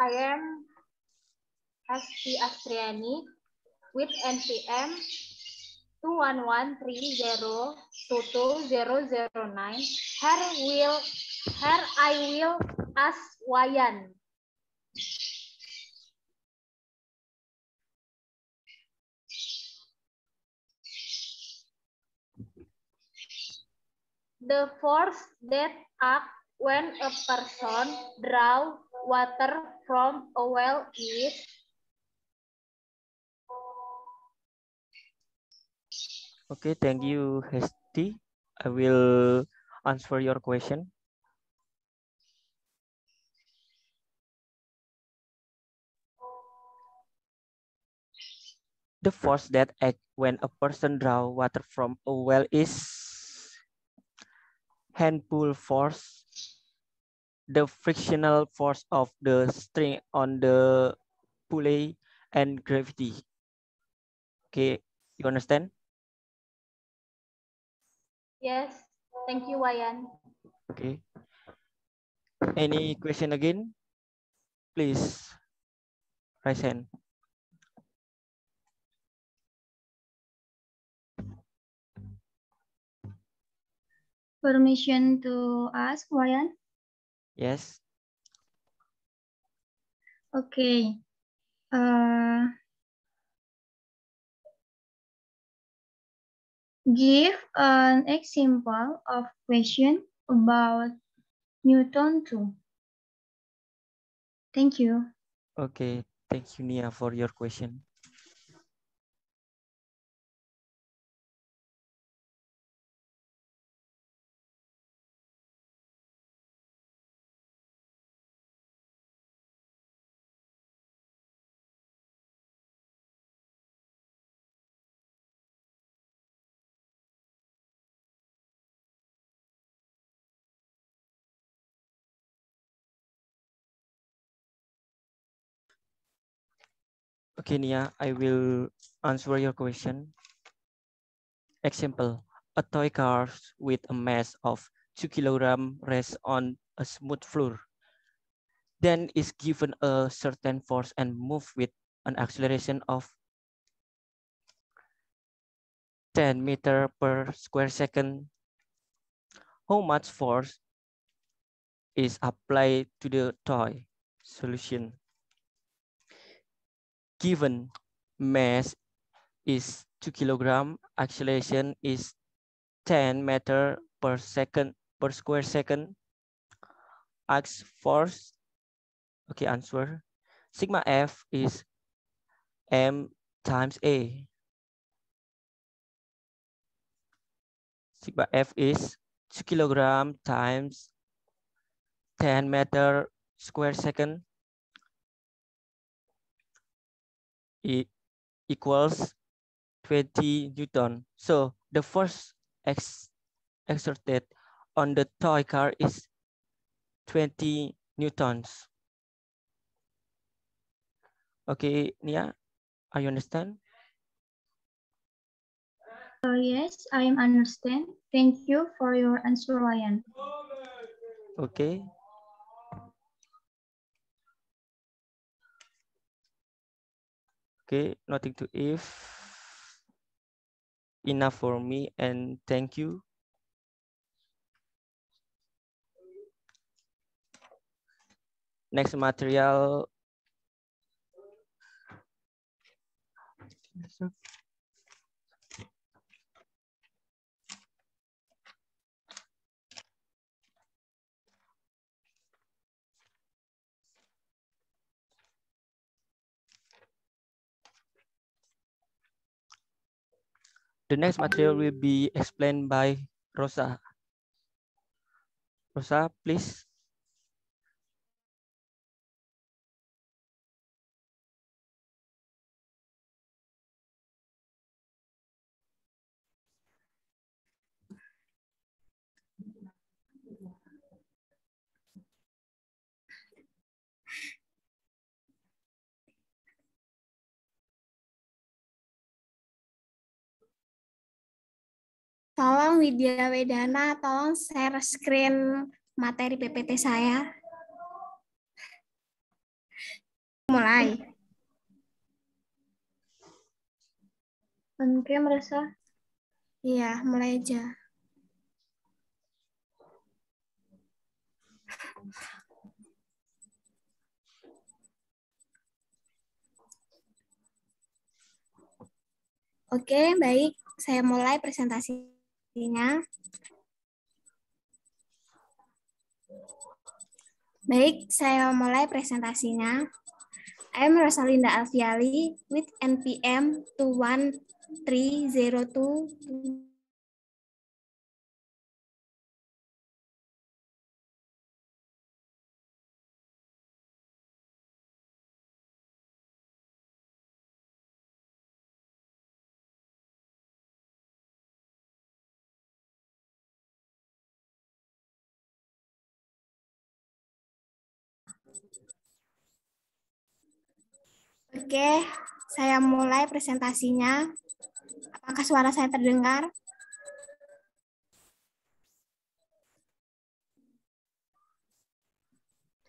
I am Hesti Astriani with NPM 21130220009. Here I will ask Wayan. The force that acts when a person draws water from a well is Okay, thank you, Hesti. I will answer your question. The force that acts when a person draws water from a well is hand pull force, the frictional force of the string on the pulley, and gravity. Okay, you understand? Yes, thank you, Wayan. Okay. Any question again? Please raise hand. Permission to ask, Wayan? Yes. Okay. Give an example of question about Newton 2. Thank you. Okay. Thank you, Nia, for your question. Okay, Nia, I will answer your question. Example, a toy car with a mass of 2 kilograms rests on a smooth floor. Then is given a certain force and move with an acceleration of 10 meters per square second. How much force is applied to the toy? Solution. Given mass is 2 kilograms, acceleration is 10 meters per second per square second. Ask force. Okay, answer. Sigma F is M times A. Sigma F is 2 kilograms times 10 meters square second. It equals 20 Newton. So the force exerted on the toy car is 20 Newtons. Okay, Nia, I understand? Yes, I understand. Thank you for your answer, Wayan. Okay. Okay, nothing to if. Enough for me and thank you. Next material. The next material will be explained by Rosa. Rosa, please. Tolong Widya Wedana, tolong share screen materi PPT saya. Mulai. Oke, merasa? Iya, mulai aja. Oke, baik. Saya mulai presentasinya. Baik, saya mulai presentasinya. I am Rosalinda Alfiali with NPM 21302. Oke, saya mulai presentasinya. Apakah suara saya terdengar?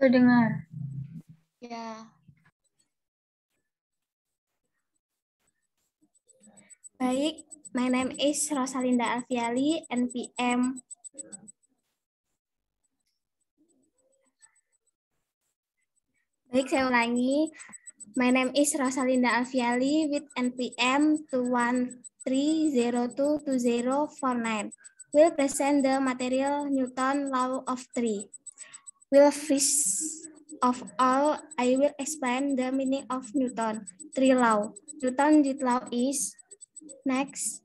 Terdengar. Ya. Baik, my name is Rosalinda Alfiali, NPM. Baik, saya ulangi. My name is Rosalinda Alfiali with NPM 213022049. Will present the material Newton law of three. Will first of all, I will explain the meaning of Newton three law. Newton third law is next.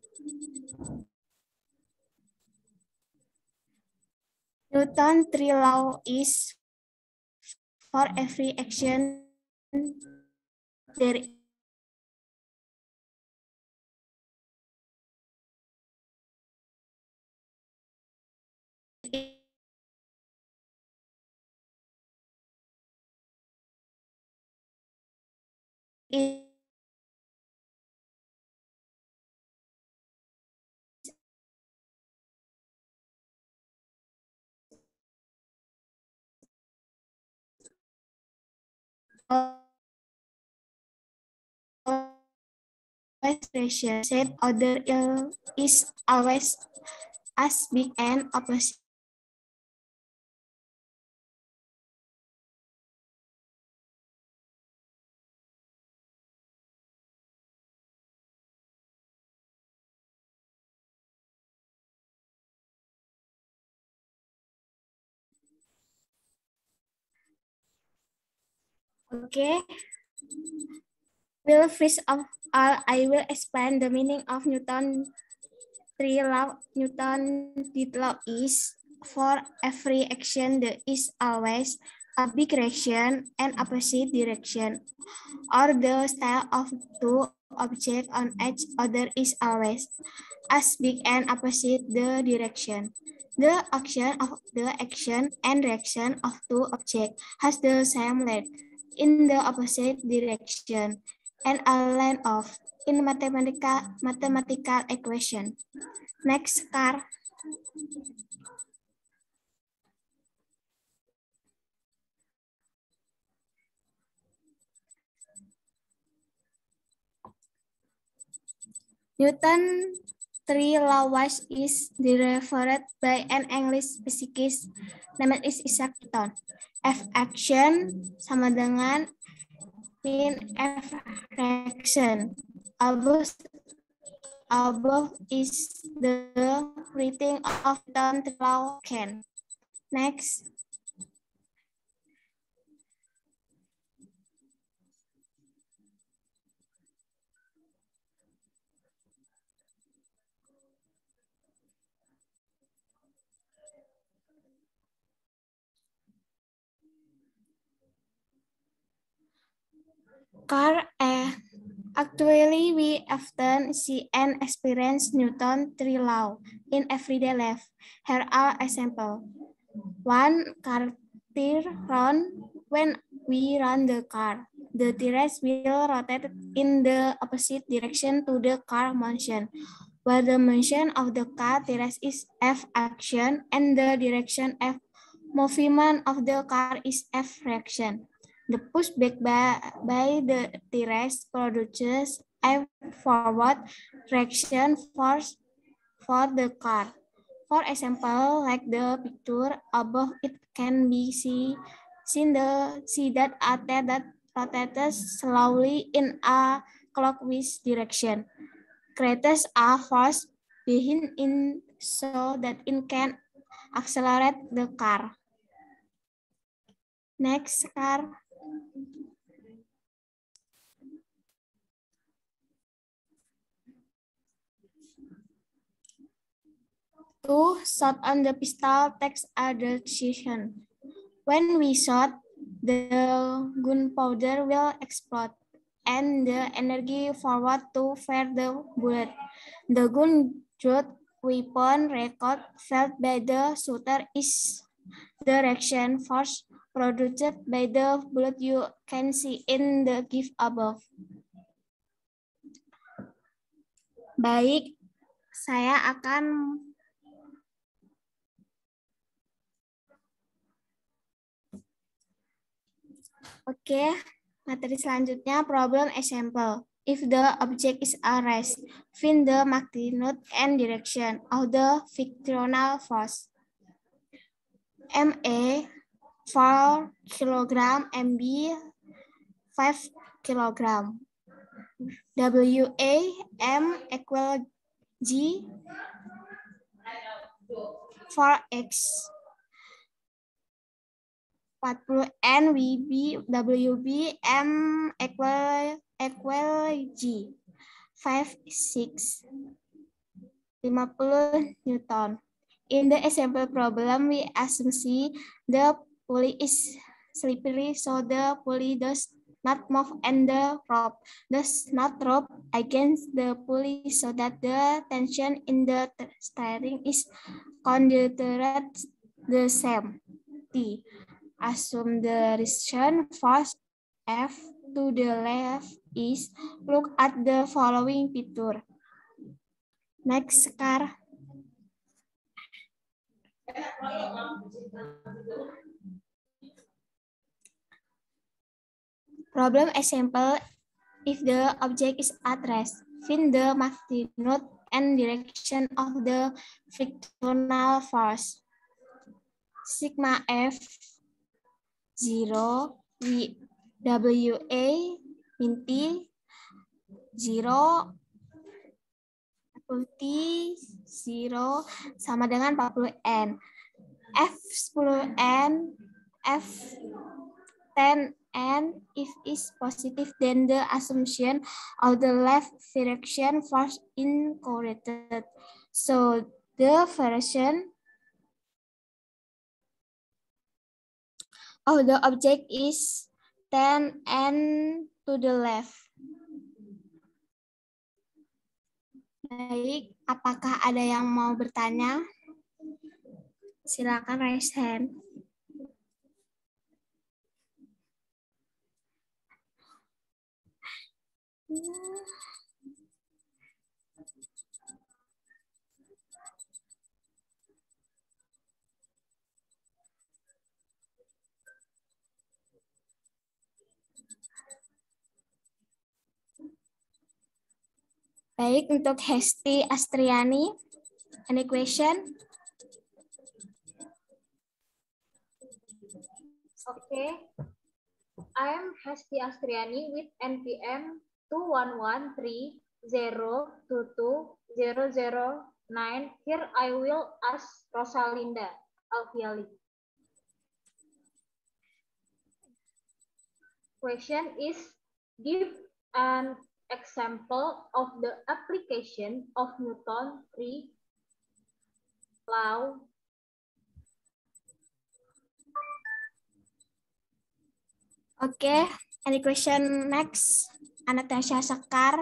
Newton three law is for every action there is ratio. Shape order is always as big and opposite. Okay. Will first of all, I will explain the meaning of Newton three law. Newton third law is for every action there is always a big direction and opposite direction, or the style of two objects on each other is always as big and opposite the direction. The action and reaction of two objects has the same length in the opposite direction and a line of in mathematical equation. Next, car. Newton three laws is derived by an English physicist named Isaac Newton. F action sama dengan min F reaction. Above is the rating of Newton law can. Next. Actually, we often see and experience Newton three law in everyday life. Here are examples. One car tire run. When we run the car, the tires will rotate in the opposite direction to the car motion, where the motion of the car tires is F action and the direction F movement of the car is F reaction. The pushback by the tires produces a forward reaction force for the car. For example, like the picture above, it can be seen that a tire that rotates slowly in a clockwise direction creates a force behind it so that it can accelerate the car. Next, car. To shot on the pistol takes a decision. When we shot, the gunpowder will explode and the energy forward to fire the bullet. The gun-shot weapon record felt by the shooter is the reaction force produced by the bullet you can see in the GIF above. Baik, saya akan Oke, materi selanjutnya problem example. If the object is a rest, find the magnitude and direction of the frictional force. MA 4 kilogram, MB 5 kilogram. WA M equal G 4X 40 N WB M equal G 5 6 50 Newton. In the example problem, we assume the pulley is slippery, so the pulley does not move and the rope does not rope against the pulley, so that the tension in the steering is considered the same. T. Assume the resistance force F to the left is, look at the following picture. Next, Sekar. Problem example, if the object is at rest, find the magnitude and direction of the frictional force. Sigma F 0, WA min T 0, T 0 sama dengan 40N. F 10N, F 10N, if is positive, then the assumption of the left direction force incorrect. So the version of the object is 10N to the left. Baik, apakah ada yang mau bertanya? Silakan raise hand. Baik, untuk Hesti Astriani, any question? Okay, I am Hesti Astriani with NPM 21130220009. Here I will ask Rosalinda Alfiali. Question is, give an example of the application of Newton's 3 law. Okay, any question next? Anastasia Sekar.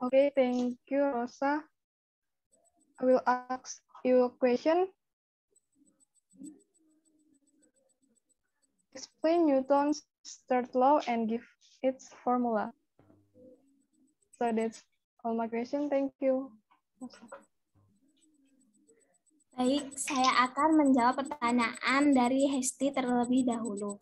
Okay, thank you, Rosa. I will ask you a question. Explain Newton's third law and give its formula. So that's all my question. Thank you. Baik, saya akan menjawab pertanyaan dari Hesti terlebih dahulu.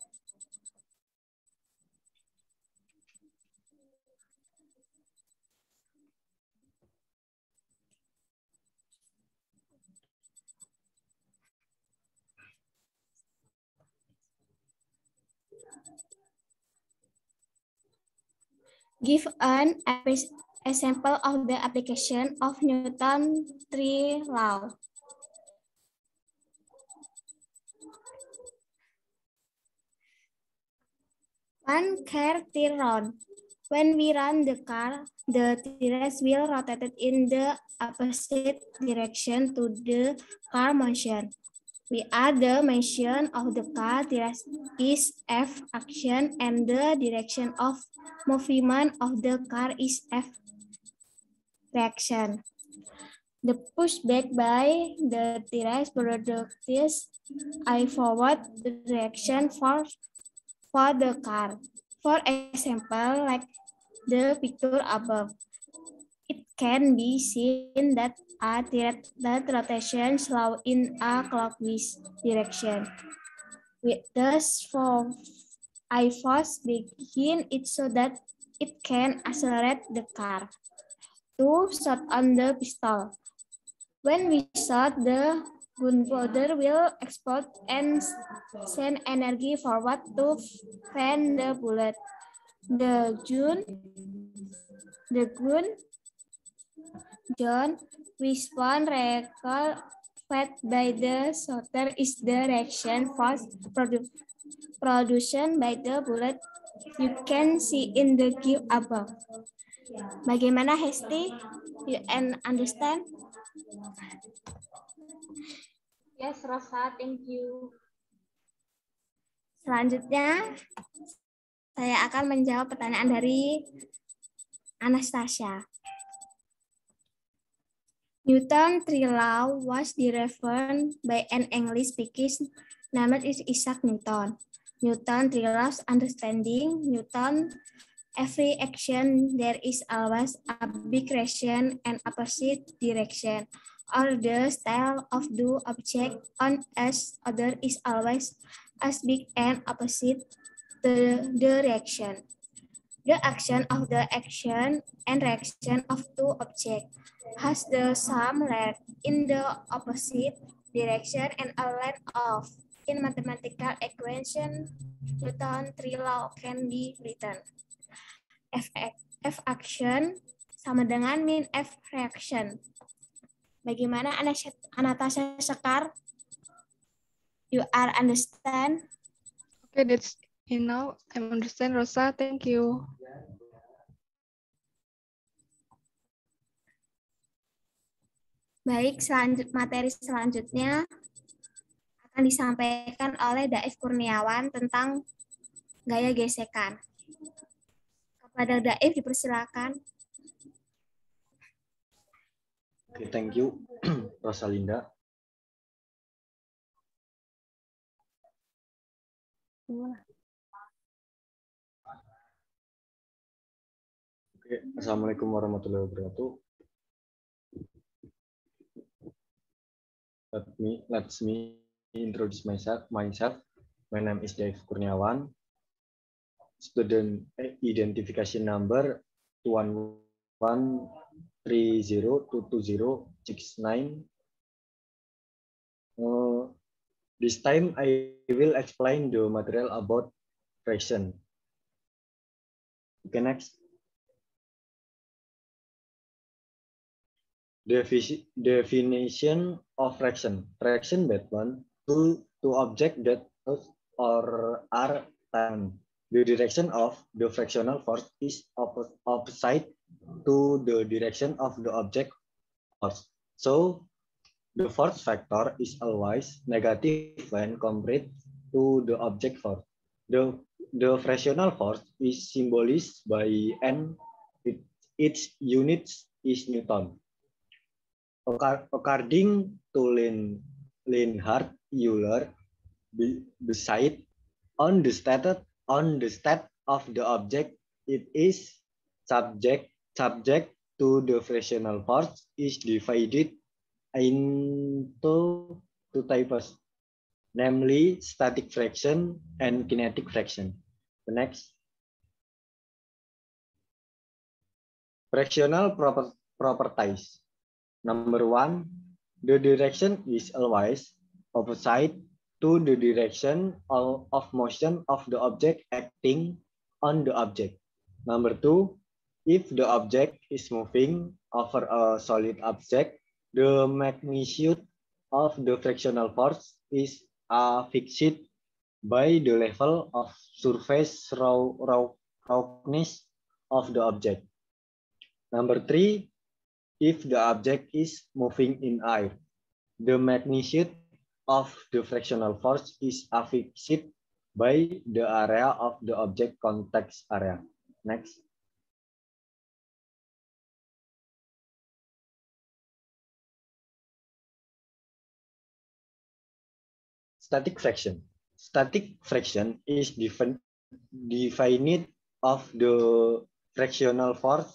Give an example of the application of Newton's 3 law. One car tire run. When we run the car, the tires will rotate in the opposite direction to the car motion. We are the motion of the car tires is F action and the direction of movement of the car is F reaction. The pushback by the tires produces I forward reaction for the car. For example, like the picture above, it can be seen that that rotation slow in a clockwise direction. Thus, for I first begin it so that it can accelerate the car. 2. Shot on the pistol. When we shot, the gunpowder will explode and send energy forward to fan the bullet. The gun response recall fed by the shooter is the reaction force produced by the bullet you can see in the cube above. Bagaimana Hesti? You understand? Yes, Rosa, thank you. Selanjutnya, saya akan menjawab pertanyaan dari Anastasia. Newton's three law was derived by an English speaking named Isaac Newton. Newton three laws understanding Newton every action there is always a big reaction and opposite direction, or the style of the object on as other is always as big and opposite the reaction. The action of the action and reaction of two objects has the sum length in the opposite direction and a length of. In mathematical equation, Newton three law can be written. F action sama dengan min F reaction. Bagaimana Anastasia Sekar? You are understand? Okay, that's it now. I understand, Rosa. Thank you. Baik, materi selanjutnya akan disampaikan oleh Daif Kurniawan tentang gaya gesekan. Kepada Daif dipersilakan. Okay, thank you, Rosalinda. Okay, Assalamualaikum warahmatullahi wabarakatuh. Let me introduce myself. My name is Daif Kurniawan. Student identification number 21130220669. This time I will explain the material about fraction. Okay, next. Definition of fraction. Fraction that one two objects that or are time. The direction of the fractional force is opposite to the direction of the object force. So the force factor is always negative when compared to the object force. The fractional force is symbolized by N. Its units is Newton. According to Leonhard Euler, beside on the state of the object, it is subject to the fractional force is divided into two types, namely static fraction and kinetic fraction. The next. Fractional properties. Number 1, the direction is always opposite to the direction of motion of the object acting on the object. Number 2, if the object is moving over a solid object, the magnitude of the fractional force is fixed by the level of surface roughness of the object. Number 3, if the object is moving in air, the magnitude of the fractional force is fixed by the area of the object contact area. Next. Static fraction. Static fraction is defined of the fractional force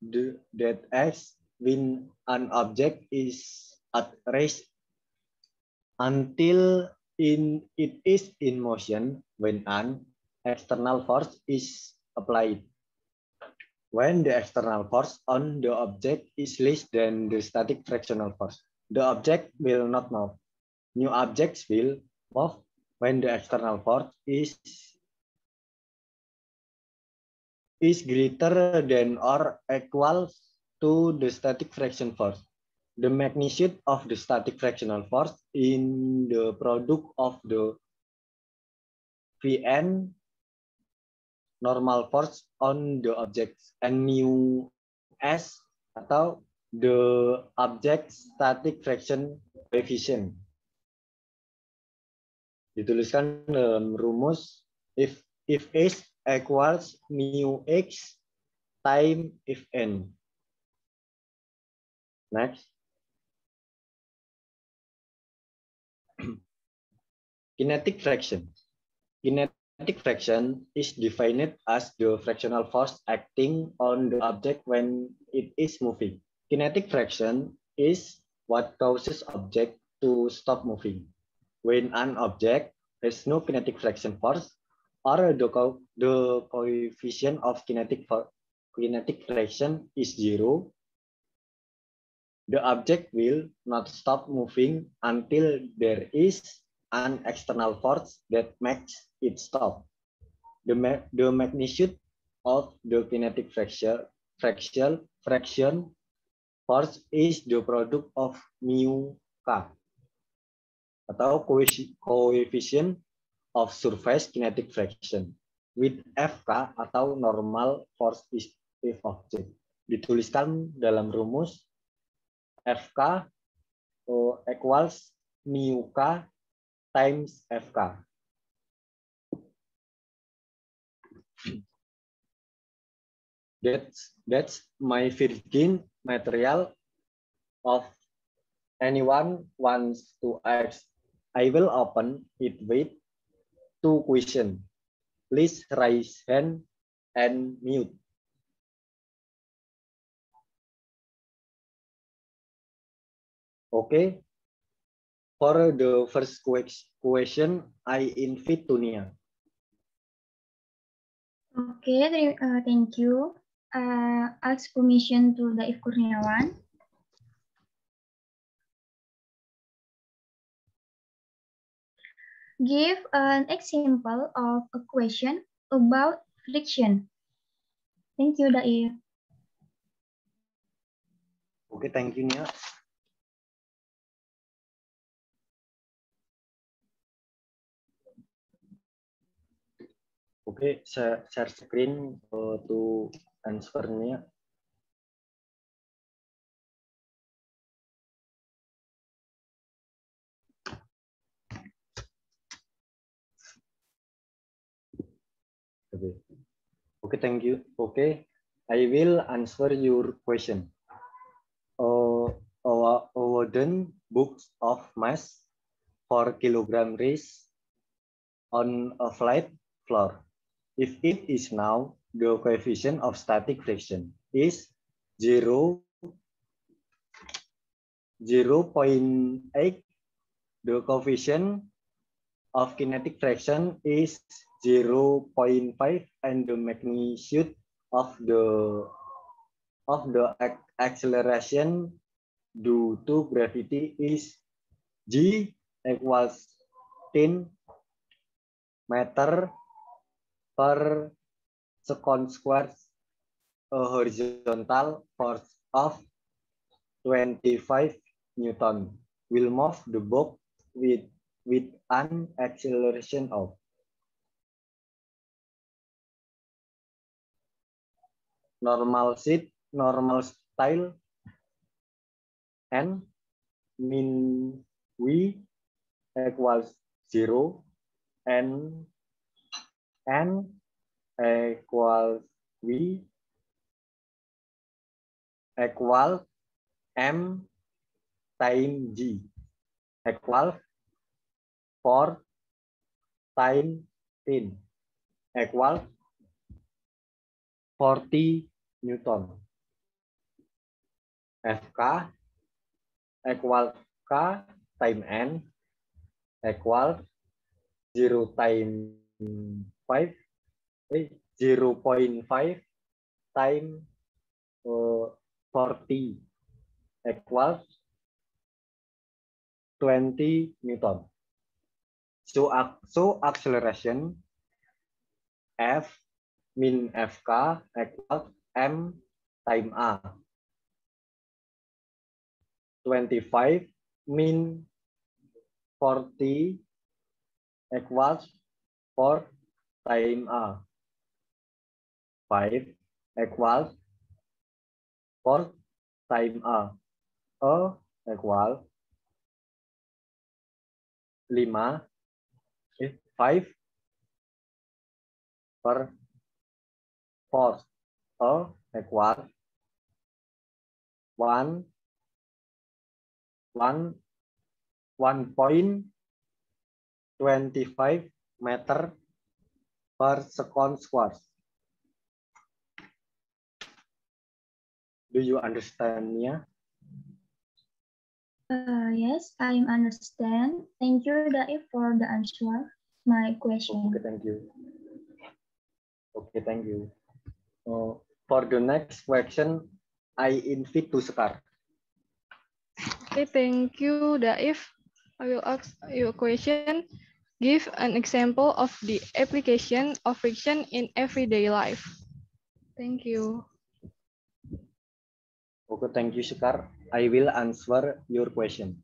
that acts when an object is at rest until it is in motion when an external force is applied. When the external force on the object is less than the static frictional force, the object will not move. New objects will move when the external force is greater than or equal to the static friction force. The magnitude of the static frictional force in the product of the Vn normal force on the objects and mu s atau the object static friction coefficient. Dituliskan dalam rumus if S equals mu x time if n. Next. Kinetic friction. Kinetic friction is defined as the frictional force acting on the object when it is moving. Kinetic friction is what causes object to stop moving. When an object has no kinetic friction force or the coefficient of kinetic friction is 0, the object will not stop moving until there is an external force that makes it stop. The magnitude of the kinetic fraction force is the product of mu k atau coefficient of surface kinetic friction with Fk atau normal force if object. Dituliskan dalam rumus Fk equals mu k times Fk. That's my virgin material. Of anyone wants to ask, I will open it with 2 questions. Please raise hand and mute. Okay. For the first question, I invite Tunia. Okay, thank you. Ask permission to Daif Kurniawan. Give an example of a question about friction. Thank you, Daif. Okay, thank you, Nia. Okay, share screen to answer Nia. Okay, thank you. Okay, I will answer your question. Wooden books of mass 4 kilogram race on a flat floor. If it is now, the coefficient of static friction is 0.8. The coefficient of kinetic friction is 0.5, and the magnitude of the acceleration due to gravity is G equals 10 meter per second square. A horizontal force of 25 Newton will move the box with an acceleration of normal seat, normal style, and mean V equals 0 and N equals V equal M times G equal 4 times 10 equal 40 Newton. FK equal K time N equal 0 time 5 0.5 time 40 equals 20 Newton. So acceleration F min FK equals M time A. 25 min 40 equals 4 time A. 5 equals 4 time A. A equals 5 per 4. A equals 1.25 meter per second square. Do you understand, Nia? Yes, I understand. Thank you, Daif, for the answer. My question. Okay, thank you. Okay, thank you. For the next question, I invite to Sekar. Okay, thank you, Daif. I will ask you a question. Give an example of the application of friction in everyday life. Thank you. Okay, thank you, Sekar. I will answer your question.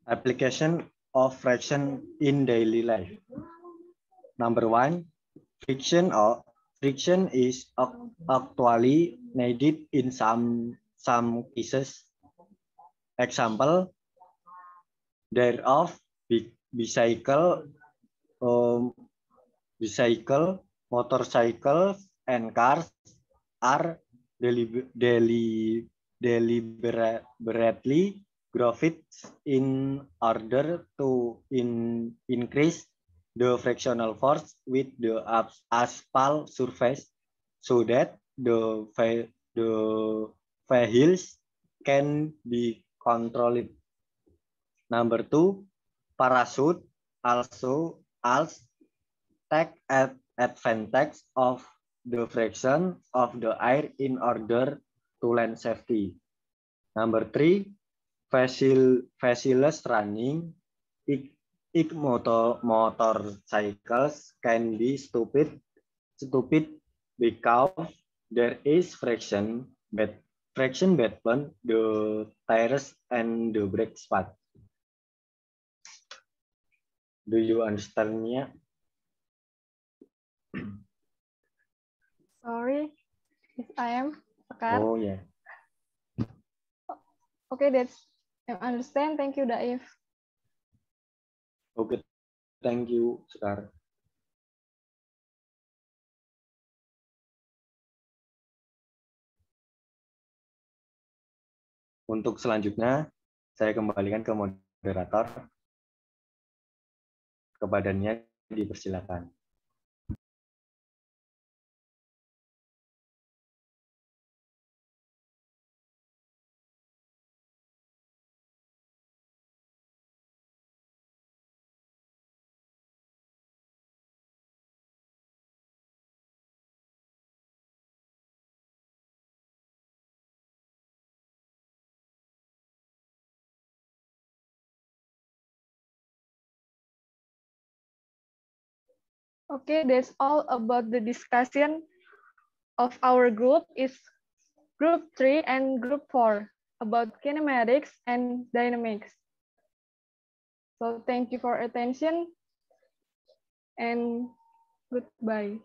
Application of friction in daily life. Number 1, friction is actually needed in some cases. Example thereof bicycle, motorcycles, and cars are deliberately graphics in order to increase the frictional force with the asphalt surface so that the vehicles can be controlled. Number 2, parachute also take advantage of the friction of the air in order to land safety. Number 3, facileless running. Motorcycles can be stupid because there is friction between the tires and the brake pad. Do you understand me? Sorry, if I am Sekar. Oh yeah. Okay, that's I understand. Thank you, Daif. Okay, thank you, Sekar. Untuk selanjutnya, saya kembalikan ke moderator. Kepadanya dipersilakan. Okay, that's all about the discussion of our group is group 3 and group 4 about kinematics and dynamics. So thank you for attention and goodbye.